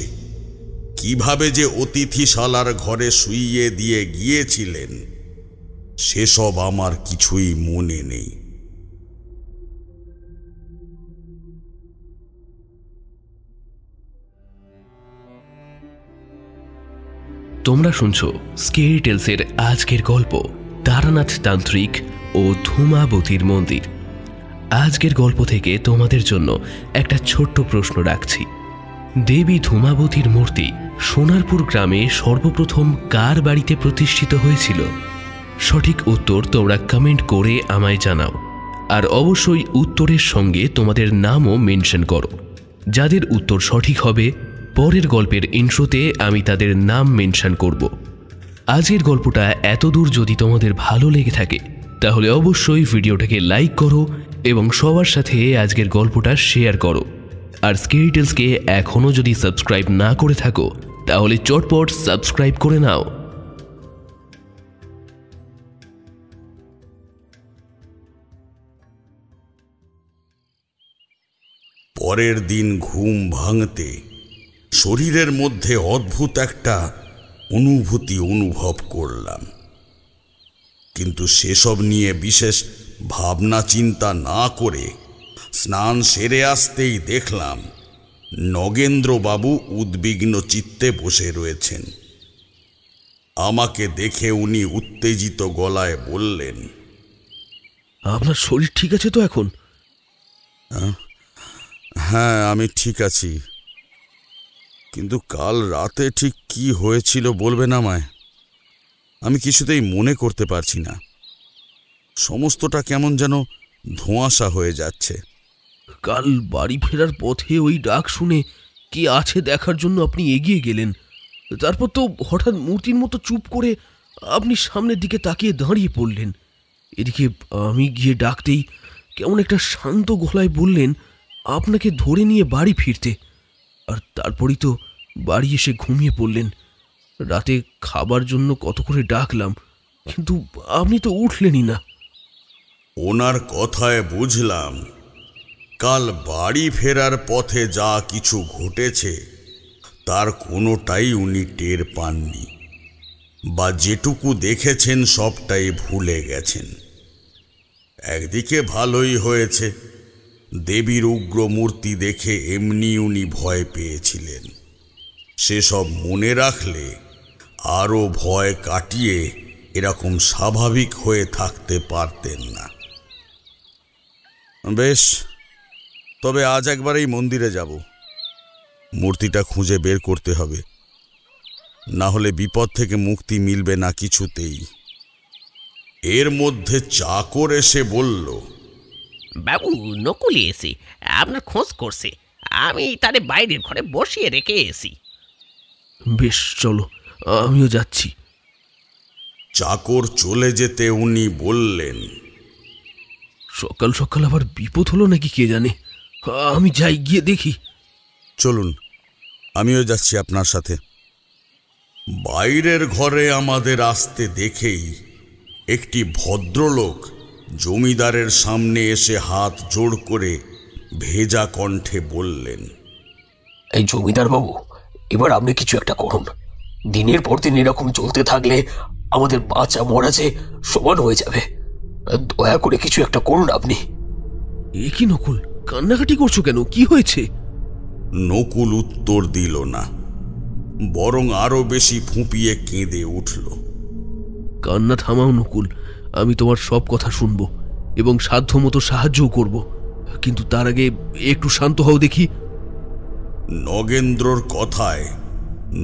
কিভাবে যে অতিথিশালার ঘরে শুইয়ে দিয়ে গিয়েছিলেন সেসব আমার কিছুই মনে নেই। তোমরা শুনছো স্কেরি টেলসের আজকের গল্প তারানাথ তান্ত্রিক ও ধূমাবতীর মন্দির। আজকের গল্প থেকে তোমাদের জন্য একটা ছোট্ট প্রশ্ন রাখছি। দেবী ধূমাবতীর মূর্তি সোনারপুর গ্রামে সর্বপ্রথম কার বাড়িতে প্রতিষ্ঠিত হয়েছিল? সঠিক উত্তর তোমরা কমেন্ট করে আমায় জানাও, আর অবশ্যই উত্তরের সঙ্গে তোমাদের নামও মেনশন করো। যাদের উত্তর সঠিক হবে পরের গল্পের ইন্ট্রোতে আমি তাদের নাম মেনশন করব। আজকের গল্পটা এতদূর যদি তোমাদের ভালো লেগে থাকে তাহলে অবশ্যই ভিডিওটাকে লাইক করো এবং সবার সাথে আজকের গল্পটা শেয়ার করো। আর স্কেরি টেলসকে এখনও যদি সাবস্ক্রাইব না করে থাকো তাহলে চটপট সাবস্ক্রাইব করে নাও। পরের দিন ঘুম ভাঙতে শরীরের মধ্যে অদ্ভুত একটা অনুভূতি অনুভব করলাম, কিন্তু সেসব নিয়ে বিশেষ ভাবনা চিন্তা না করে স্নান সেরে আসতেই দেখলাম নগেন্দ্রবাবু উদ্বিগ্ন চিত্তে বসে রয়েছেন। আমাকে দেখে উনি উত্তেজিত গলায় বললেন, আপনার শরীর ঠিক আছে তো এখন? হ্যাঁ, আমি ঠিক আছি, কিন্তু কাল রাতে ঠিক কি হয়েছিল বলবেন আমায়? আমি কিছুতেই মনে করতে পারছি না। সমস্তটা কেমন যেন ধোঁয়াশা হয়ে যাচ্ছে। কাল বাড়ি ফেরার পথে ওই ডাক শুনে কে আছে দেখার জন্য আপনি এগিয়ে গেলেন, তারপর তো হঠাৎ মূর্তির মতো চুপ করে আপনি সামনের দিকে তাকিয়ে দাঁড়িয়ে পড়লেন। এদিকে আমি গিয়ে ডাকতেই কেমন একটা শান্ত গলায় বললেন আপনাকে ধরে নিয়ে বাড়ি ফিরতে, আর তারপরই তো বাড়ি এসে ঘুমিয়ে পড়লেন। রাতে খাবার জন্য কত করে ডাকলাম, কিন্তু আপনি তো উঠলেনই না। ওনার কথায় বুঝলাম কাল বাড়ি ফেরার পথে যা কিছু ঘটেছে তার কোনোটাই উনি টের পাননি, বা যেটুকু দেখেছেন সবটাই ভুলে গেছেন। একদিকে ভালোই হয়েছে, দেবীর উগ্র মূর্তি দেখে এমনি উনি ভয় পেয়েছিলেন। সেসব মনে রাখলে আরও ভয় কাটিয়ে এরকম স্বাভাবিক হয়ে থাকতে পারতেন না। বেশ, তবে আজ একবারেই মন্দিরে যাব। মূর্তিটা খুঁজে বের করতে হবে, না হলে বিপদ থেকে মুক্তি মিলবে না কিছুতেই। এর মধ্যে চাকর এসে বলল, বাবু নকুলি এসে আপনার খোঁজ করছে, আমি তারে বাইরের ঘরে বসিয়ে রেখে এসি। বেশ, চলো, আমিও যাচ্ছি। চাকর চলে যেতে উনি বললেন, সকাল সকাল আবার বিপদ হলো নাকি কে জানে। আমি যাই, গিয়ে দেখি। চলুন, আমিও যাচ্ছি আপনার সাথে। বাইরের ঘরে আমাদের আসতে দেখেই একটি ভদ্রলোক জমিদারের সামনে এসে হাত জোড় করে ভেজা কণ্ঠে বললেন, এই জমিদার বাবু, এবার আপনি কিছু একটা করুন। দিনের পর দিন এরকম চলতে থাকলে আমাদের বাঁচা মরা যে সমান হয়ে যাবে। দয়া করে কিছু একটা করুন আপনি। এ কি নকুল, কান্নাকাটি করছো কেন? কি হয়েছে? নকুল উত্তর দিল না, বরং আরো বেশি ফুঁপিয়ে কেঁদে উঠল। কান্না থামাও নকুল, আমি তোমার সব কথা শুনবো এবং সাধ্যমতো সাহায্যও করব, কিন্তু তার আগে একটু শান্ত হও দেখি। নগেন্দ্রর কথায়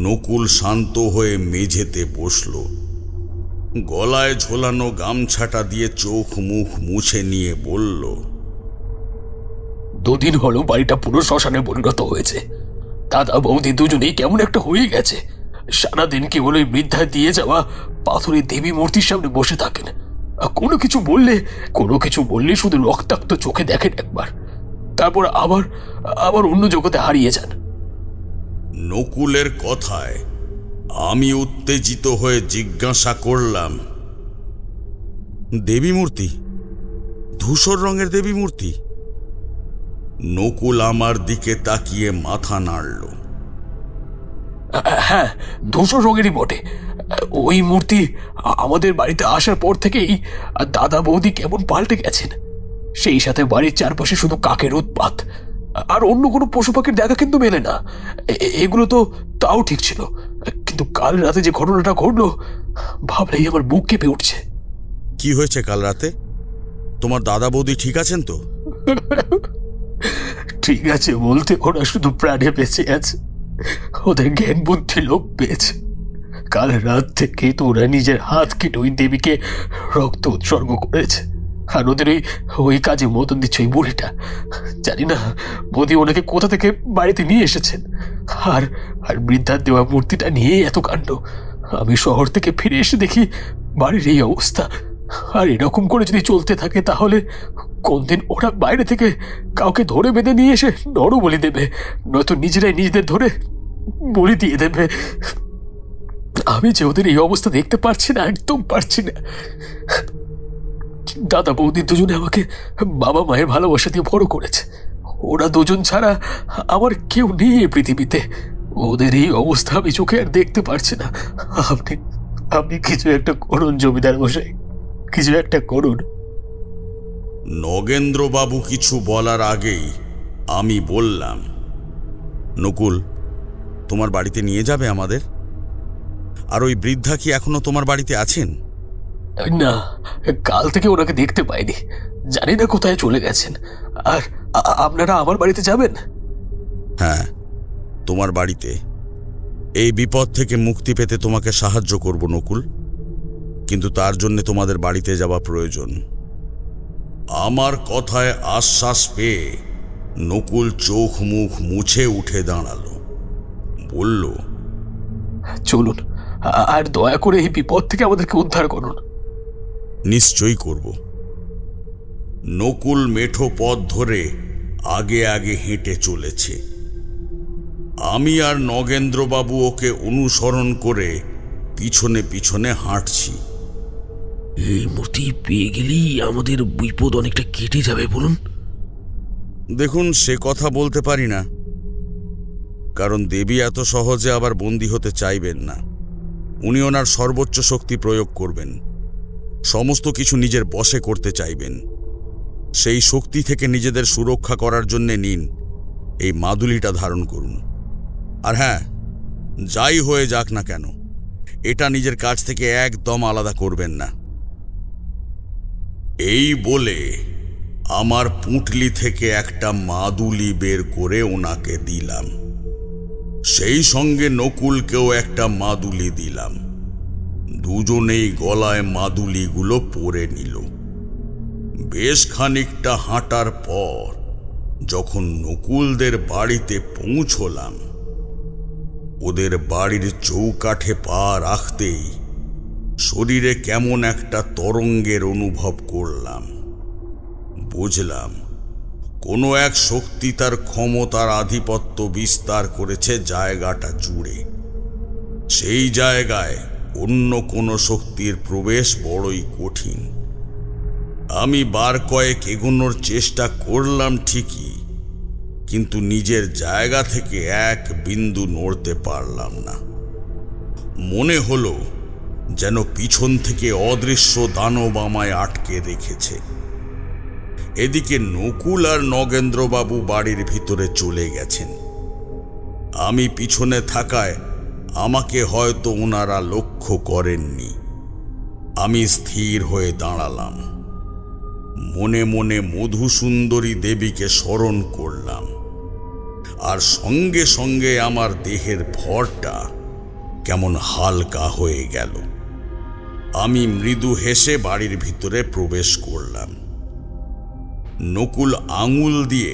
নকুল শান্ত হয়ে মেঝেতে বসল। গলায় ঝোলানো গামছাটা দিয়ে চোখ মুখ মুছে নিয়ে বলল, দুদিন হলো বাড়িটা পুরো শ্মশানে পরিণত হয়েছে। দাদা বৌদি দুজনেই কেমন একটা হয়ে গেছে। সারাদিন কেবল ওই বৃদ্ধা দিয়ে যাওয়া পাথরের দেবী মূর্তির সামনে বসে থাকেন। কোনো কিছু বললে শুধু রক্তাক্ত চোখে দেখেন একবার, তারপর আবার অন্য জগতে হারিয়ে যান। নকুলের কথায় আমি উত্তেজিত হয়ে জিজ্ঞাসা করলাম, দেবী মূর্তি? ধূসর রঙের দেবী মূর্তি? নকুল আমার দিকে তাকিয়ে মাথা নাড়ল। হ্যাঁ, ধূসর রঙেরই বটে। ওই মূর্তি আমাদের বাড়িতে আসার পর থেকেই দাদা বৌদি কেমন পাল্টে গেছেন। সেই সাথে বাড়ির চারপাশে শুধু কাকের উৎপাত, আর অন্য কোনো পশু পাখির দেখা কিন্তু মেলে না। এগুলো তো তাও ঠিক ছিল, কিন্তু কাল রাতে যে ঘটনাটা ঘটলো, ভাবলেই আমার বুক কেঁপে উঠছে। কি হয়েছে কাল রাতে? তোমার দাদা বৌদি ঠিক আছেন তো? ঠিক আছে বলতে ওরা শুধু প্রাণে বেঁচে আছে, ওদের জ্ঞান বুদ্ধি লোপ পেয়েছে। কাল রাত থেকে তো ওরা নিজের হাত কেটে ওই দেবীকে রক্ত উৎসর্গ করেছে, আর ওদের ওই কাজে মতন দিচ্ছে ওই বুড়িটা। জানি না বৌদি ওনাকে কোথা থেকে বাড়িতে নিয়ে এসেছেন, আর বৃদ্ধার দেওয়া মূর্তিটা নিয়ে এত কাণ্ড। আমি শহর থেকে ফিরে এসে দেখি বাড়ির এই অবস্থা। আর এরকম করে যদি চলতে থাকে তাহলে কোনদিন ওরা বাইরে থেকে কাউকে ধরে বেঁধে নিয়ে এসে নরবলি দেবে, নয়তো নিজেরাই নিজেদের ধরে বলি দিয়ে দেবে। আমি যে ওদের এই অবস্থা দেখতে পারছি না, একদম পারছি না। দাদা বৌদি দুজনে আমাকে বাবা মায়ের ভালোবাসা দিয়ে বড় করেছে। ওরা দুজন ছাড়া আমার কেউ নেই এই পৃথিবীতে। ওদের এই অবস্থা আমি চোখে আর দেখতে পারছি না। আপনি কিছু একটা করুন জমিদার মশাই, কিছু একটা করুন। নগেন্দ্রবাবু কিছু বলার আগেই আমি বললাম, নকুল, তোমার বাড়িতে নিয়ে যাবে আমাদের? আর ওই বৃদ্ধা কি এখনো তোমার বাড়িতে আছেন? না, কাল থেকে ওনাকে দেখতে পাইনি, জানি না কোথায় চলে গেছেন। আর আপনারা আমার বাড়িতে যাবেন? হ্যাঁ, তোমার বাড়িতে। এই বিপদ থেকে মুক্তি পেতে তোমাকে সাহায্য করব নকুল, কিন্তু তার জন্য তোমাদের বাড়িতে যাওয়া প্রয়োজন। আমার কথায় আশ্বাস পেয়ে নকুল চোখ মুখ মুছে উঠে দাঁড়ালো, বলল, চলুন, আর দয়া করে এই বিপদ থেকে আমাদেরকে উদ্ধার করুন। নিশ্চয়ই করব। নকুল মেঠো পথ ধরে আগে আগে হেঁটে চলেছে। আমি আর নগেন্দ্রবাবু ওকে অনুসরণ করে পিছনে পিছনে হাঁটছি। এই মূর্তি পেয়ে গেলেই আমাদের বিপদ অনেকটা কেটে যাবে বলুন। দেখুন, সে কথা বলতে পারি না, কারণ দেবী এত সহজে আবার বন্দী হতে চাইবেন না। উনি ওনার সর্বোচ্চ শক্তি প্রয়োগ করবেন, সমস্ত কিছু নিজের বশে করতে চাইবেন। সেই শক্তি থেকে নিজেদের সুরক্ষা করার জন্যে নিন এই মাদুলিটা ধারণ করুন। আর হ্যাঁ, যাই হয়ে যাক না কেন, এটা নিজের কাছ থেকে একদম আলাদা করবেন না। এই বলে আমার পুঁটলি থেকে একটা মাদুলি বের করে ওনাকে দিলাম। সেই সঙ্গে নকুলকেও একটা মাদুলি দিলাম। দুজনেই গলায় মাদুলিগুলো পরে নিল। বেশ খানিকটা হাঁটার পর যখন নকুলদের বাড়িতে পৌঁছলাম, ওদের বাড়ির চৌকাঠে পা রাখতেই শরীরে কেমন একটা তরঙ্গের অনুভব করলাম। বুঝলাম কোনো এক শক্তি তার ক্ষমতার আধিপত্য বিস্তার করেছে জায়গাটা জুড়ে। সেই জায়গায় অন্য কোনো শক্তির প্রবেশ বড়ই কঠিন। আমি বার কয়েক এগোনোর চেষ্টা করলাম ঠিকই, কিন্তু নিজের জায়গা থেকে এক বিন্দু নড়তে পারলাম না। মনে হলো যেন পিছন থেকে অদৃশ্য দানব আমায় আটকে রেখেছে। এদিকে নকুল আর নগেন্দ্রবাবু বাড়ির ভিতরে চলে গেছেন। আমি পিছনে থাকায় আমাকে হয়তো ওনারা লক্ষ্য করেননি। আমি স্থির হয়ে দাঁড়ালাম। মনে মনে মধুসুন্দরী দেবীকে স্মরণ করলাম, আর সঙ্গে সঙ্গে আমার দেহের ভরটা কেমন হালকা হয়ে গেল। আমি মৃদু হেসে বাড়ির ভিতরে প্রবেশ করলাম। নকুল আঙুল দিয়ে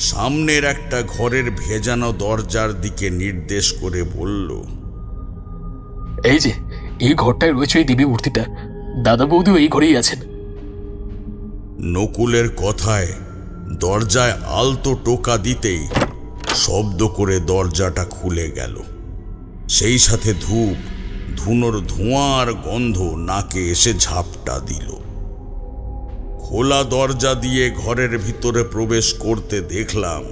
সামনের একটা ঘরের ভেজানো দরজার দিকে নির্দেশ করে বলল, এই যে এই ঘরটায় রয়েছে ওই দেবী মূর্তিটা। দাদা বৌদিও এই ঘরেই আছেন। নকুলের কথায় দরজায় আলতো টোকা দিতেই শব্দ করে দরজাটা খুলে গেল। সেই সাথে ধুনোর ধোঁয়ার গন্ধ নাকে এসে ঝাপটা দিল। খোলা দরজা দিয়ে ঘরের ভিতরে প্রবেশ করতে দেখলাম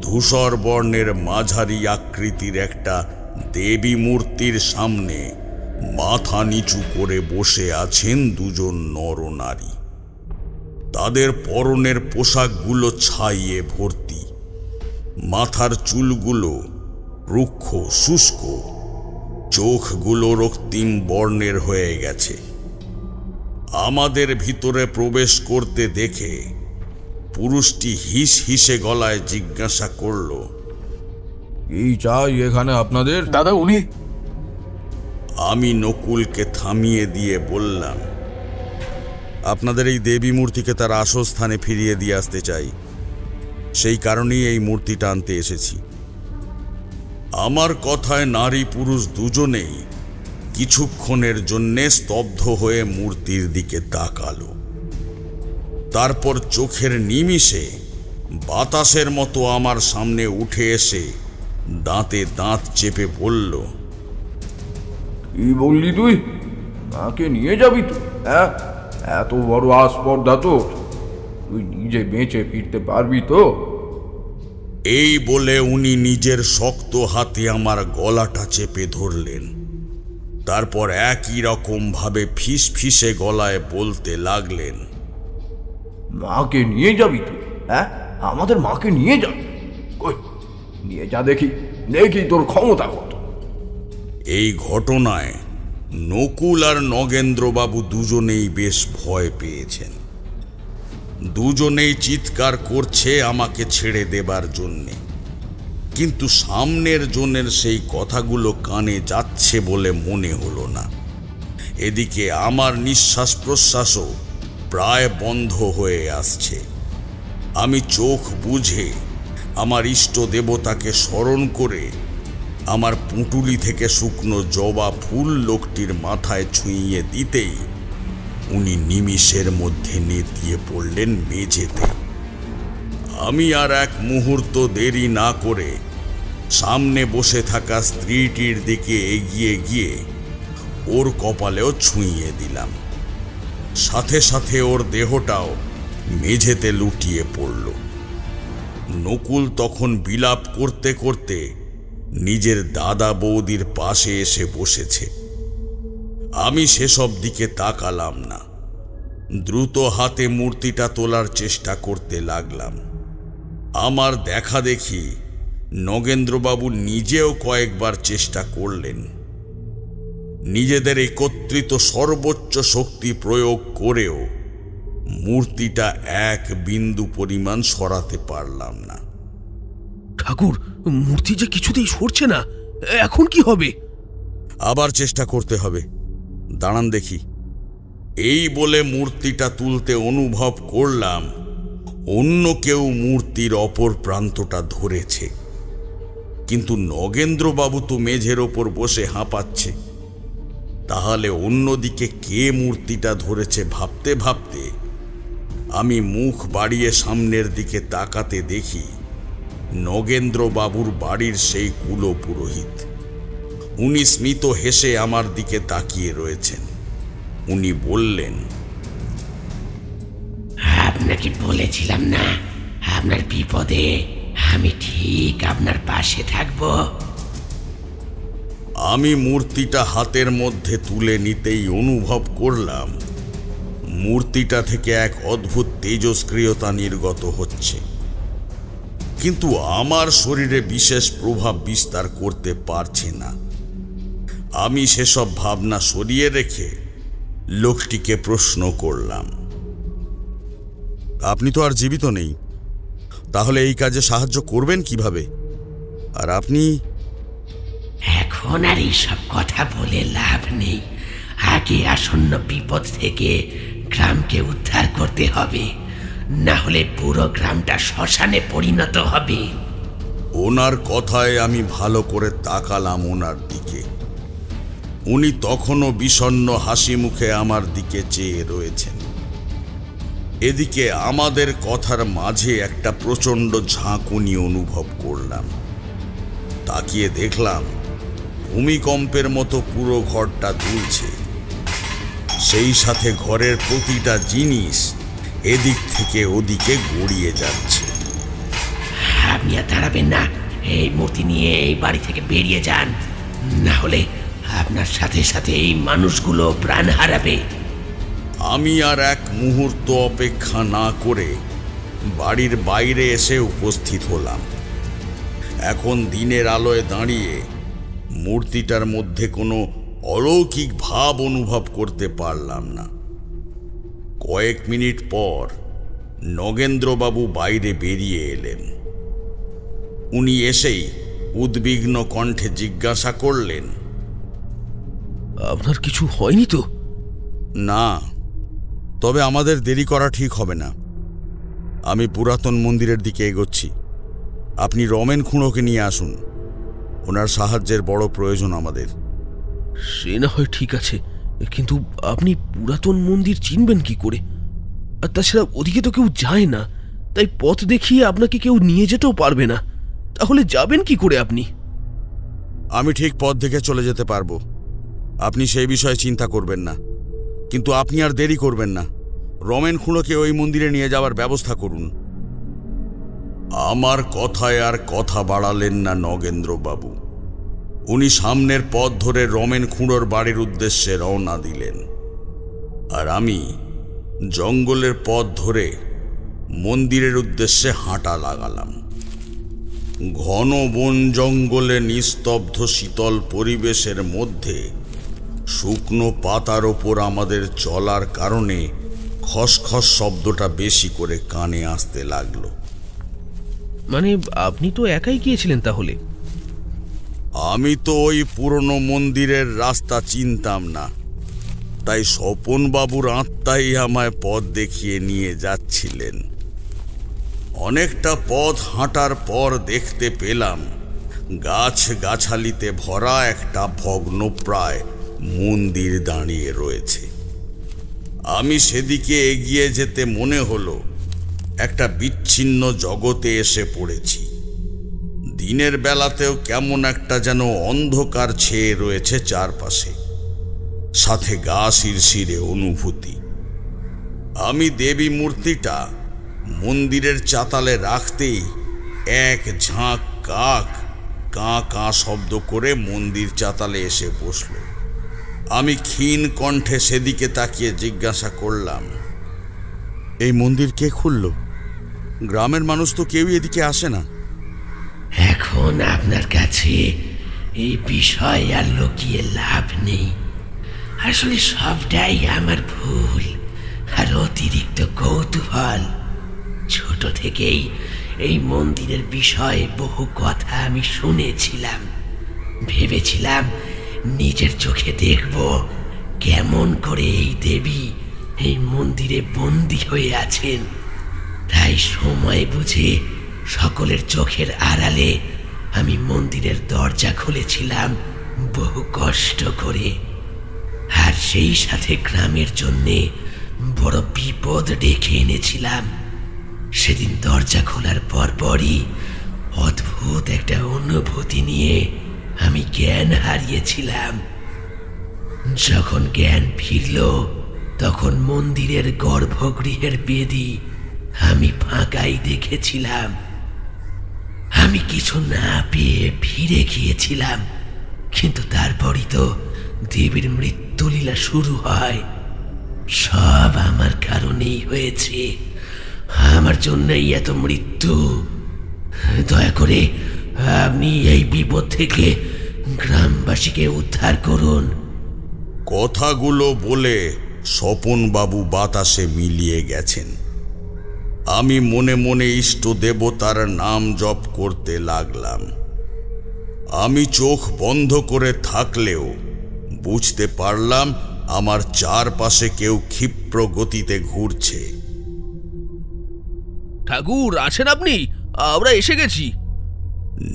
ধূসর বর্ণের মাঝারি আকৃতির একটা দেবী মূর্তির সামনে মাথা নিচু করে বসে আছেন দুজন নরনারী। তাদের পরনের পোশাকগুলো ছাইয়ে ভর্তি। মাথার চুলগুলো রুক্ষ শুষ্ক, চোখগুলো রক্তিম বর্ণের হয়ে গেছে। আমাদের ভিতরে প্রবেশ করতে দেখে পুরুষটি হিস হিসে গলায় জিজ্ঞাসা করল, এই চাই এখানে আপনাদের? দাদা উনি। আমি নকুলকে থামিয়ে দিয়ে বললাম, আপনাদের এই দেবী মূর্তিকে তার আসল স্থানে ফিরিয়ে দিয়ে আসতে চাই। সেই কারণেই এই মূর্তিটা আনতে এসেছি। আমার কথায় নারী পুরুষ দুজনেই কিছুক্ষণের জন্যে স্তব্ধ হয়ে মূর্তির দিকে তাকালো। তারপর চোখের নিমিষে বাতাসের মতো আমার সামনে উঠে এসে দাঁতে দাঁত চেপে বলল, কি বললি তুই? মাকে নিয়ে যাবি তুই? হ্যাঁ, এত বড় আসপর্দা তোর? তুই নিজে বেঁচে ফিরতে পারবি তো? এই বলে উনি নিজের শক্ত হাতে আমার গলাটা চেপে ধরলেন। তারপর একই রকম ভাবে ফিস ফিসে গলায় বলতে লাগলেন, মাকে নিয়ে যাবি তুই? হ্যাঁ, আমাদের মাকে নিয়ে যাবি? কই নিয়ে যা দেখি, দেখি তোর ক্ষমতা কত। এই ঘটনায় নকুল আর নগেন্দ্রবাবু দুজনেই বেশ ভয় পেয়েছেন। দুজনেই চিৎকার করছে আমাকে ছেড়ে দেবার জন্যে, কিন্তু সামনের জনের সেই কথাগুলো কানে যাচ্ছে বলে মনে হলো না। এদিকে আমার নিঃশ্বাস প্রশ্বাসও প্রায় বন্ধ হয়ে আসছে। আমি চোখ বুঝে আমার ইষ্ট দেবতাকে স্মরণ করে আমার পুঁটুলি থেকে শুকনো জবা ফুল লোকটির মাথায় ছুঁইয়ে দিতেই উনি নিমিষের মধ্যে নেতিয়ে পড়লেন মেঝেতে। আমি আর এক মুহূর্ত দেরি না করে সামনে বসে থাকা স্ত্রীটির দিকে এগিয়ে গিয়ে ওর কপালেও ছুঁইয়ে দিলাম। সাথে সাথে ওর দেহটাও মেঝেতে লুটিয়ে পড়ল। নকুল তখন বিলাপ করতে করতে নিজের দাদা বৌদির পাশে এসে বসেছে। আমি সেসব দিকে তাকালাম না। দ্রুত হাতে মূর্তিটা তোলার চেষ্টা করতে লাগলাম। আমার দেখা দেখি নগেন্দ্রবাবু নিজেও কয়েকবার চেষ্টা করলেন, নিজেদের একত্রিত সর্বোচ্চ শক্তি প্রয়োগ করেও মূর্তিটা এক বিন্দু পরিমাণ সরাতে পারলাম না। ঠাকুর, মূর্তি যে কিছুতেই সরছে না, এখন কি হবে? আবার চেষ্টা করতে হবে, দাঁড়ান দেখি। এই বলে মূর্তিটা তুলতে অনুভব করলাম অন্য কেউ মূর্তির অপর প্রান্তটা ধরেছে, কিন্তু নগেন্দ্রবাবু তো মেঝের ওপর বসে হাঁপাচ্ছে। তাহলে অন্যদিকে কে মূর্তিটা ধরেছে ভাবতে ভাবতে আমি মুখ বাড়িয়ে সামনের দিকে তাকাতে দেখি নগেন্দ্রবাবুর বাড়ির সেই কুলপুরোহিত। উনি স্মিত হেসে আমার দিকে তাকিয়ে রয়েছেন। উনি বললেন, আপনাকে বলেছিলাম না, আপনার বিপদে আমি ঠিক আপনার পাশে থাকব। আমি মূর্তিটা হাতের মধ্যে তুলে নিতেই অনুভব করলাম মূর্তিটা থেকে এক অদ্ভুত তেজস্ক্রিয়তা নির্গত হচ্ছে, কিন্তু আমার শরীরে বিশেষ প্রভাব বিস্তার করতে পারছে না। আমি সেসব ভাবনা সরিয়ে রেখে লোকটিকে প্রশ্ন করলাম, আপনি তো আর জীবিত নেই, তাহলে এই কাজে সাহায্য করবেন কিভাবে? আর আপনি? এখন আর এইসব কথা বলে লাভ নেই। আগে আসন্ন বিপদ থেকে গ্রামকে উদ্ধার করতে হবে, না হলে পুরো গ্রামটা শ্মশানে পরিণত হবে। ওনার কথায় আমি ভালো করে তাকালাম ওনার দিকে। উনি তখনও বিষণ্ণ হাসি মুখে আমার দিকে চেয়ে রয়েছেন। এদিকে আমাদের কথার মাঝে একটা প্রচণ্ড ঝাঁকুনি অনুভব করলাম। তাকিয়ে দেখলাম ভূমিকম্পের মতো পুরো ঘরটা দুলছে। সেই সাথে ঘরের প্রতিটা জিনিস এদিক থেকে ওদিকে গড়িয়ে যাচ্ছে। আপনি আর দাঁড়াবেন না, এই মূর্তি নিয়ে এই বাড়ি থেকে বেরিয়ে যান, না হলে আপনার সাথে সাথে এই মানুষগুলো প্রাণ হারাবে। আমি আর এক মুহূর্ত অপেক্ষা না করে বাড়ির বাইরে এসে উপস্থিত হলাম। এখন দিনের আলোয় দাঁড়িয়ে মূর্তিটার মধ্যে কোনো অলৌকিক ভাব অনুভব করতে পারলাম না। কয়েক মিনিট পর নগেন্দ্রবাবু বাইরে বেরিয়ে এলেন। উনি এসেই উদ্বিগ্ন কণ্ঠে জিজ্ঞাসা করলেন, আপনার কিছু হয়নি তো? না, তবে আমাদের দেরি করা ঠিক হবে না। আমি পুরাতন মন্দিরের দিকে এগোচ্ছি। আপনি রমেন খুঁড়োকে নিয়ে আসুন, ওনার সাহায্যের বড় প্রয়োজন আমাদের। সে না হয় ঠিক আছে, কিন্তু আপনি পুরাতন মন্দির চিনবেন কি করে? আর তাছাড়া ওদিকে তো কেউ যায় না, তাই পথ দেখিয়ে আপনাকে কেউ নিয়ে যেতেও পারবে না। তাহলে যাবেন কি করে আপনি? আমি ঠিক পথ দেখে চলে যেতে পারবো, আপনি সেই বিষয়ে চিন্তা করবেন না। কিন্তু আপনি আর দেরি করবেন না, রমেন খুঁড়োকে ওই মন্দিরে নিয়ে যাওয়ার ব্যবস্থা করুন। আমার কথায় আর কথা বাড়ালেন না নগেন্দ্রবাবু। উনি সামনের পথ ধরে রমেন খুঁড়োর বাড়ির উদ্দেশ্যে রওনা দিলেন, আর আমি জঙ্গলের পথ ধরে মন্দিরের উদ্দেশ্যে হাঁটা লাগালাম। ঘন বন জঙ্গলে নিস্তব্ধ শীতল পরিবেশের মধ্যে শুকনো পাতার ওপর আমাদের চলার কারণে খসখস শব্দটা বেশি করে কানে আসতে লাগলো। মানে আপনি তো একাই গিয়েছিলেন তাহলে? আমি তো ওই পুরনো মন্দিরের রাস্তা চিনতাম না, তাই স্বপনবাবুর আত্মাই আমায় পথ দেখিয়ে নিয়ে যাচ্ছিলেন। অনেকটা পথ হাঁটার পর দেখতে পেলাম গাছ গাছালিতে ভরা একটা ভগ্নপ্রায় মন্দির দাঁড়িয়ে রয়েছে। আমি সেদিকে এগিয়ে যেতে মনে হলো একটা বিচ্ছিন্ন জগতে এসে পড়েছি। দিনের বেলাতেও কেমন একটা যেন অন্ধকার ছেয়ে রয়েছে চারপাশে, সাথে গা শিরশিরে অনুভূতি। আমি দেবী মূর্তিটা মন্দিরের চাতালে রাখতেই এক ঝাঁক কাক কাঁ কাঁ শব্দ করে মন্দির চাতালে এসে বসল। আমি ক্ষীণ কণ্ঠে সেদিকে তাকিয়ে জিজ্ঞাসা করলাম, এই মন্দির কে খুলল? গ্রামের মানুষ তো কেউই এদিকে আসে না। এখন আপনার কাছে এই বিষয় আর লুকিয়ে লাভ নেই। আসলে সবটাই আমার ভুল আর অতিরিক্ত কৌতূহল। ছোট থেকেই এই মন্দিরের বিষয়ে বহু কথা আমি শুনেছিলাম। ভেবেছিলাম নিজের চোখে দেখব কেমন করে এই দেবী এই মন্দিরে বন্দী হয়ে আছেন। তাই সময় বুঝে সকলের চোখের আড়ালে আমি মন্দিরের দরজা খুলেছিলাম বহু কষ্ট করে। আর সেই সাথে গ্রামের জন্যে বড় বিপদ ডেকে এনেছিলাম। সেদিন দরজা খোলার পরপরই অদ্ভুত একটা অনুভূতি নিয়ে আমি জ্ঞান হারিয়েছিলাম। যখন জ্ঞান ফিরল তখন মন্দিরের গর্ভগৃহের বেদি আমি ফাঁকাই দেখেছিলাম। আমি কিছু না পেয়ে ফিরে গিয়েছিলাম, কিন্তু তারপরই তো দেবীর মৃত্যুলীলা শুরু হয়। সব আমার কারণেই হয়েছে, আমার জন্যই এত মৃত্যু। দয়া করে আপনি এই বিপদ থেকে গ্রামবাসীকে উদ্ধার করুন। কথাগুলো বলে স্বপনবাবু বাতাসে মিলিয়ে গেছেন। আমি মনে মনে ইষ্ট দেবতার নাম জপ করতে লাগলাম। আমি চোখ বন্ধ করে থাকলেও বুঝতে পারলাম আমার চারপাশে কেউ ক্ষিপ্র গতিতে ঘুরছে। ঠাকুর আছেন আপনি? আমরা এসে গেছি।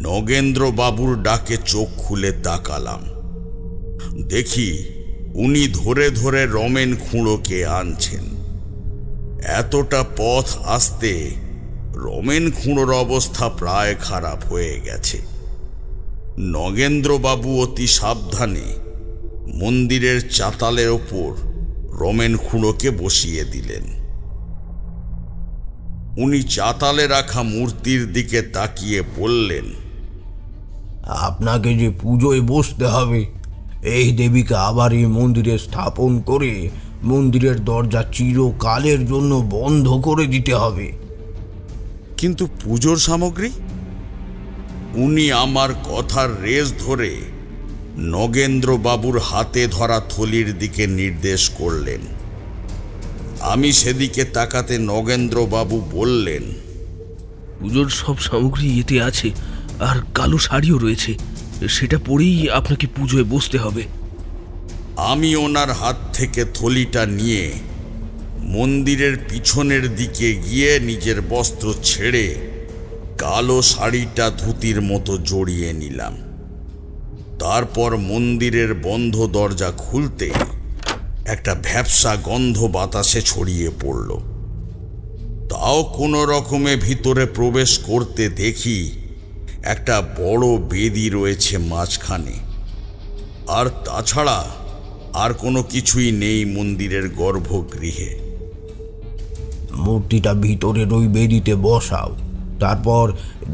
নগেন্দ্র বাবুর ডাকে চোখ খুলে তাকালাম। দেখি উনি ধরে ধরে রমেন খুঁড়োকে আনছেন। এতটা পথ আসতে রমেন খুঁড়োর অবস্থা প্রায় খারাপ হয়ে গেছে। নগেন্দ্রবাবু অতি সাবধানে মন্দিরের চাতালের ওপর রমেন খুঁড়োকে বসিয়ে দিলেন। উনি চাতালে রাখা মূর্তির দিকে তাকিয়ে বললেন, আপনাকে যে পুজোয় বসতে হবে, এই দেবীকে আবার এই মন্দিরে স্থাপন করে মন্দিরের দরজা চিরকালের জন্য বন্ধ করে দিতে হবে। কিন্তু পুজোর সামগ্রী? উনি আমার কথার রেশ ধরে নগেন্দ্রবাবুর হাতে ধরা থলির দিকে নির্দেশ করলেন। আমি সেদিকে তাকাতে নগেন্দ্রবাবু বললেন, পুজোর সব সামগ্রী এতে আছে, আর কালো শাড়িও রয়েছে। সেটা পরেই আপনাকে পুজোয় বসতে হবে। আমি ওনার হাত থেকে থলিটা নিয়ে মন্দিরের পিছনের দিকে গিয়ে নিজের বস্ত্র ছেড়ে কালো শাড়িটা ধুতির মতো জড়িয়ে নিলাম। তারপর মন্দিরের বন্ধ দরজা খুলতে একটা ভ্যাপসা গন্ধ বাতাসে ছড়িয়ে পড়ল। তাও কোনো রকমে ভিতরে প্রবেশ করতে দেখি একটা বড় বেদি রয়েছে মাঝখানে, আর তাছাড়া আর কোনো কিছুই নেই মন্দিরের গর্ভগৃহে। মূর্তিটা ভিতরের ওই বেদিতে বসাও, তারপর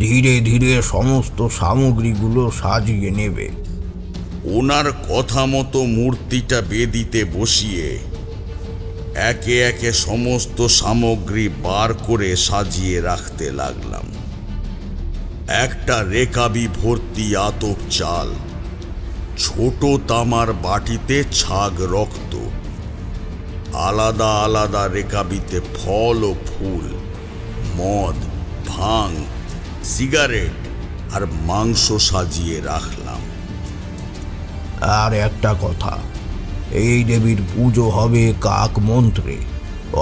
ধীরে ধীরে সমস্ত সামগ্রীগুলো সাজিয়ে নেবে। ওনার কথা মতো মূর্তিটা বেদিতে বসিয়ে একে একে সমস্ত সামগ্রী বার করে সাজিয়ে রাখতে লাগলাম। একটা রেকাবি ভর্তি আতপ চাল, ছোট তামার বাটিতে ছাগ রক্ত, আলাদা আলাদা রেকাবিতে ফল ও ফুল, মদ, ভাং, সিগারেট আর মাংস সাজিয়ে রাখলাম। আর একটা কথা, এই দেবীর পুজো হবে কাক মন্ত্রে,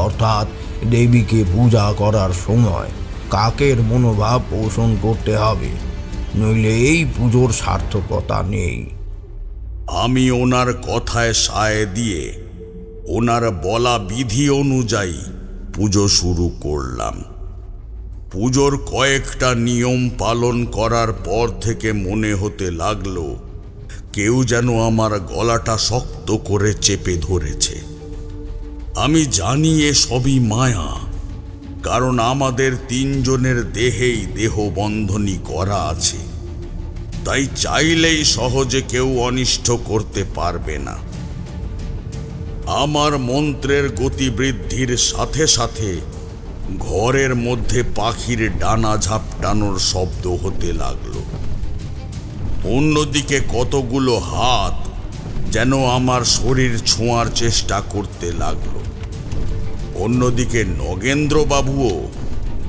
অর্থাৎ দেবীকে পূজা করার সময় কাকের মনোভাব পোষণ করতে হবে, নইলে এই পুজোর সার্থকতা নেই। আমি ওনার কথায় সায় দিয়ে ওনার বলা বিধি অনুযায়ী পুজো শুরু করলাম। পুজোর কয়েকটা নিয়ম পালন করার পর থেকে মনে হতে লাগলো কেউ যেন আমার গলাটা শক্ত করে চেপে ধরেছে। আমি জানি এ সবই মায়া, কারণ আমাদের তিনজনের দেহেই দেহবন্ধনী করা আছে, তাই চাইলেই সহজে কেউ অনিষ্ট করতে পারবে না। আমার মন্ত্রের গতি বৃদ্ধির সাথে সাথে ঘরের মধ্যে পাখির ডানা ঝাপটানোর শব্দ হতে লাগলো। অন্যদিকে কতগুলো হাত যেন আমার শরীর ছোঁয়ার চেষ্টা করতে লাগলো। অন্যদিকে নগেন্দ্রবাবুও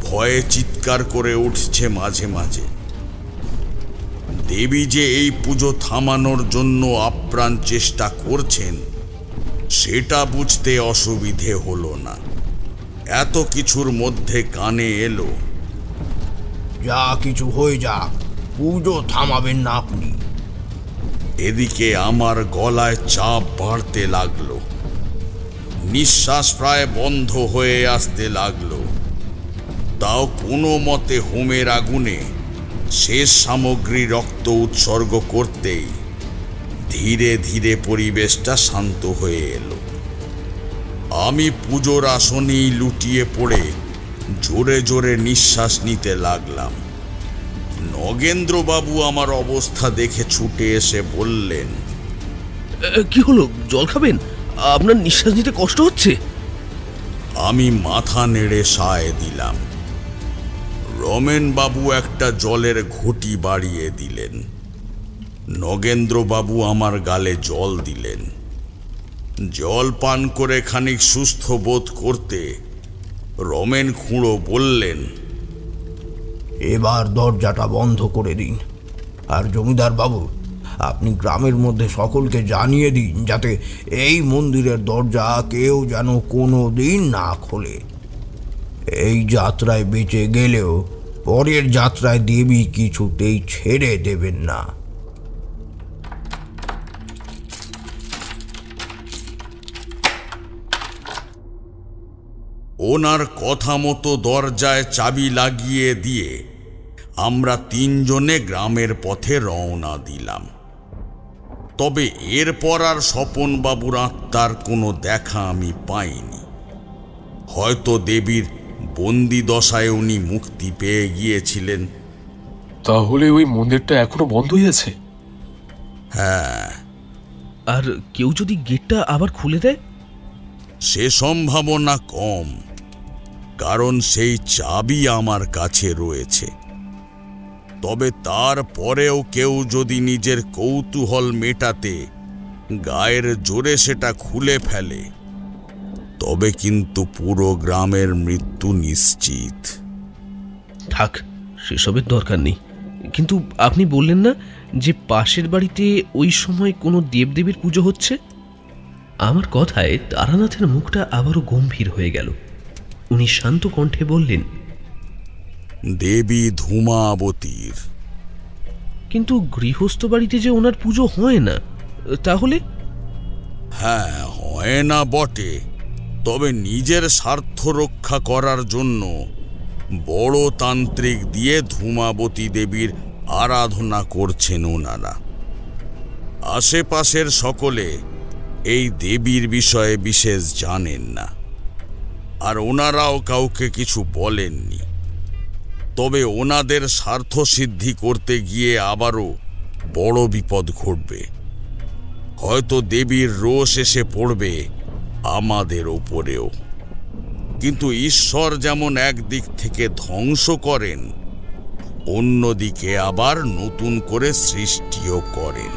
ভয়ে চিৎকার করে উঠছে মাঝে মাঝে। দেবী যে এই পুজো থামানোর জন্য আপ্রাণ চেষ্টা করছেন সেটা বুঝতে অসুবিধে হলো না। এত কিছুর মধ্যে কানে এলো, যা কিছু হয়ে যাক, পুজো থামাবেন না আপনি। এদিকে আমার গলায় চাপ বাড়তে লাগলো, নিঃশ্বাস প্রায় বন্ধ হয়ে আসতে লাগলো। তাও কোনো মতে হোমের আগুনে শেষ সামগ্রী রক্ত উৎসর্গ করতেই ধীরে ধীরে পরিবেশটা শান্ত হয়ে এলো। আমি পুজোর আসনেই লুটিয়ে পড়ে জোরে জোরে নিঃশ্বাস নিতে লাগলাম। নগেন্দ্রবাবু আমার অবস্থা দেখে ছুটে এসে বললেন, কি হলো, জল খাবেন? আপনার নিঃশ্বাস নিতে কষ্ট হচ্ছে। আমি মাথা নেড়ে সায় দিলাম। রমেনবাবু একটা জলের ঘটি বাড়িয়ে দিলেন। নগেন্দ্রবাবু আমার গালে জল দিলেন। জল পান করে খানিক সুস্থ বোধ করতে রমেন খুঁড়ো বললেন, এবার দরজাটা বন্ধ করে দিন। আর জমিদার বাবু, আপনি গ্রামের মধ্যে সকলকে জানিয়ে দিন যাতে এই মন্দিরের দরজা কেউ যেন কোনো দিন না খোলে। এই যাত্রায় বেঁচে গেলেও পরের যাত্রায় দেবী কিছুতেই ছেড়ে দেবেন না। ওনার কথা মতো দরজায় চাবি লাগিয়ে দিয়ে আমরা তিনজনে গ্রামের পথে রওনা দিলাম। তবে এরপর আর স্বপনবাবুর আত্মার কোনো দেখা আমি পাইনি। হয়তো দেবীর বন্দি দশায় উনি মুক্তি পেয়ে গিয়েছিলেন। তাহলে ওই মন্দিরটা এখনো বন্ধই আছে? হ্যাঁ। আর কেউ যদি গেটটা আবার খুলে দেয়? সে সম্ভাবনা কম, কারণ সেই চাবি আমার কাছে রয়েছে। তবে তারপরেও কেউ যদি নিজের কৌতূহল মেটাতে গায়ের জোরে সেটা খুলে ফেলে, তবে কিন্তু পুরো গ্রামের মৃত্যু নিশ্চিত। থাক, সেসবের দরকার নেই। কিন্তু আপনি বললেন না যে পাশের বাড়িতে ওই সময় কোনো দেবদেবীর পুজো হচ্ছে? আমার কথায় তারানাথের মুখটা আবারও গম্ভীর হয়ে গেল। উনি শান্ত কণ্ঠে বললেন, দেবী ধূমাবতীর। কিন্তু গৃহস্থ বাড়িতে যে ওনার পুজো হয় না, তাহলে? হ্যাঁ, হয় না বটে, তবে নিজের স্বার্থ রক্ষা করার জন্য বড় তান্ত্রিক দিয়ে ধূমাবতী দেবীর আরাধনা করছেন ওনারা। আশেপাশের সকলে এই দেবীর বিষয়ে বিশেষ জানেন না, আর ওনারাও কাউকে কিছু বলেননি। তবে ওনাদের স্বার্থ সিদ্ধি করতে গিয়ে আবারও বড় বিপদ ঘটবে। হয়তো দেবীর রোষ এসে পড়বে আমাদের ওপরেও। কিন্তু ঈশ্বর যেমন একদিক থেকে ধ্বংস করেন, অন্যদিকে আবার নতুন করে সৃষ্টিও করেন।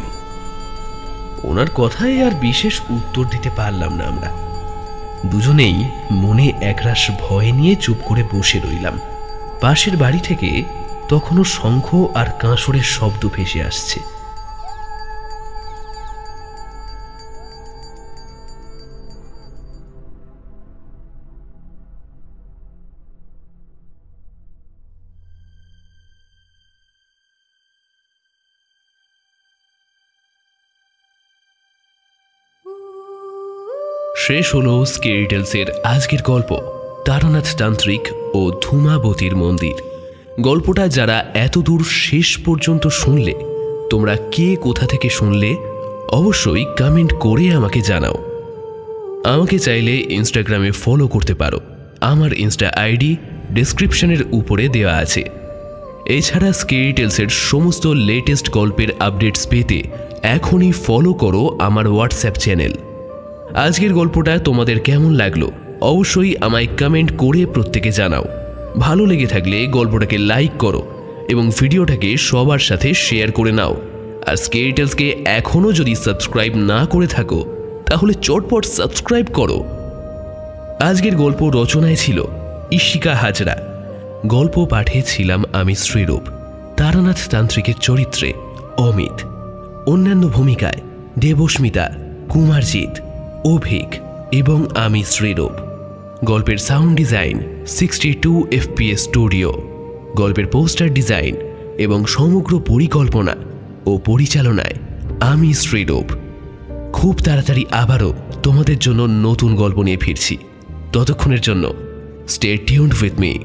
ওনার কথায় আর বিশেষ উত্তর দিতে পারলাম না আমরা। দুজনেই মনে একরাশ ভয় নিয়ে চুপ করে বসে রইলাম। পাশের বাড়ি থেকে তখনও শঙ্খ আর কাঁসরের শব্দ ভেসে আসছে। শেষ হলো স্কেরি টেলসের আজকের গল্প, তারানাথ তান্ত্রিক ও ধূমাবতীর মন্দির। গল্পটা যারা এতদূর শেষ পর্যন্ত শুনলে, তোমরা কে কোথা থেকে শুনলে অবশ্যই কমেন্ট করে আমাকে জানাও। আমাকে চাইলে ইনস্টাগ্রামে ফলো করতে পারো। আমার ইনস্টা আইডি ডেসক্রিপশনের উপরে দেওয়া আছে। এছাড়া স্কেরি টেলসের সমস্ত লেটেস্ট গল্পের আপডেটস পেতে এখনই ফলো করো আমার হোয়াটসঅ্যাপ চ্যানেল। আজকের গল্পটা তোমাদের কেমন লাগলো অবশ্যই আমায় কমেন্ট করে প্রত্যেকে জানাও। ভালো লেগে থাকলে গল্পটাকে লাইক করো এবং ভিডিওটাকে সবার সাথে শেয়ার করে নাও। আর স্কেরি টেলসকে এখনও যদি সাবস্ক্রাইব না করে থাকো তাহলে চটপট সাবস্ক্রাইব করো। আজকের গল্প রচনায় ছিল ইশিকা হাজরা, গল্প পাঠে ছিলাম আমি শ্রীরূপ, তারানাথ তান্ত্রিকের চরিত্রে অমিত, অন্যান্য ভূমিকায় দেবস্মিতা, কুমারজিৎ, অভিক এবং আমি শ্রীরূপ। গল্পের সাউন্ড ডিজাইন 62 FPS স্টুডিও। গল্পের পোস্টার ডিজাইন এবং সমগ্র পরিকল্পনা ও পরিচালনায় আমি শ্রীরূপ। খুব তাড়াতাড়ি আবারও তোমাদের জন্য নতুন গল্প নিয়ে ফিরছি। ততক্ষণের জন্য স্টে টিউনড উইথ মি।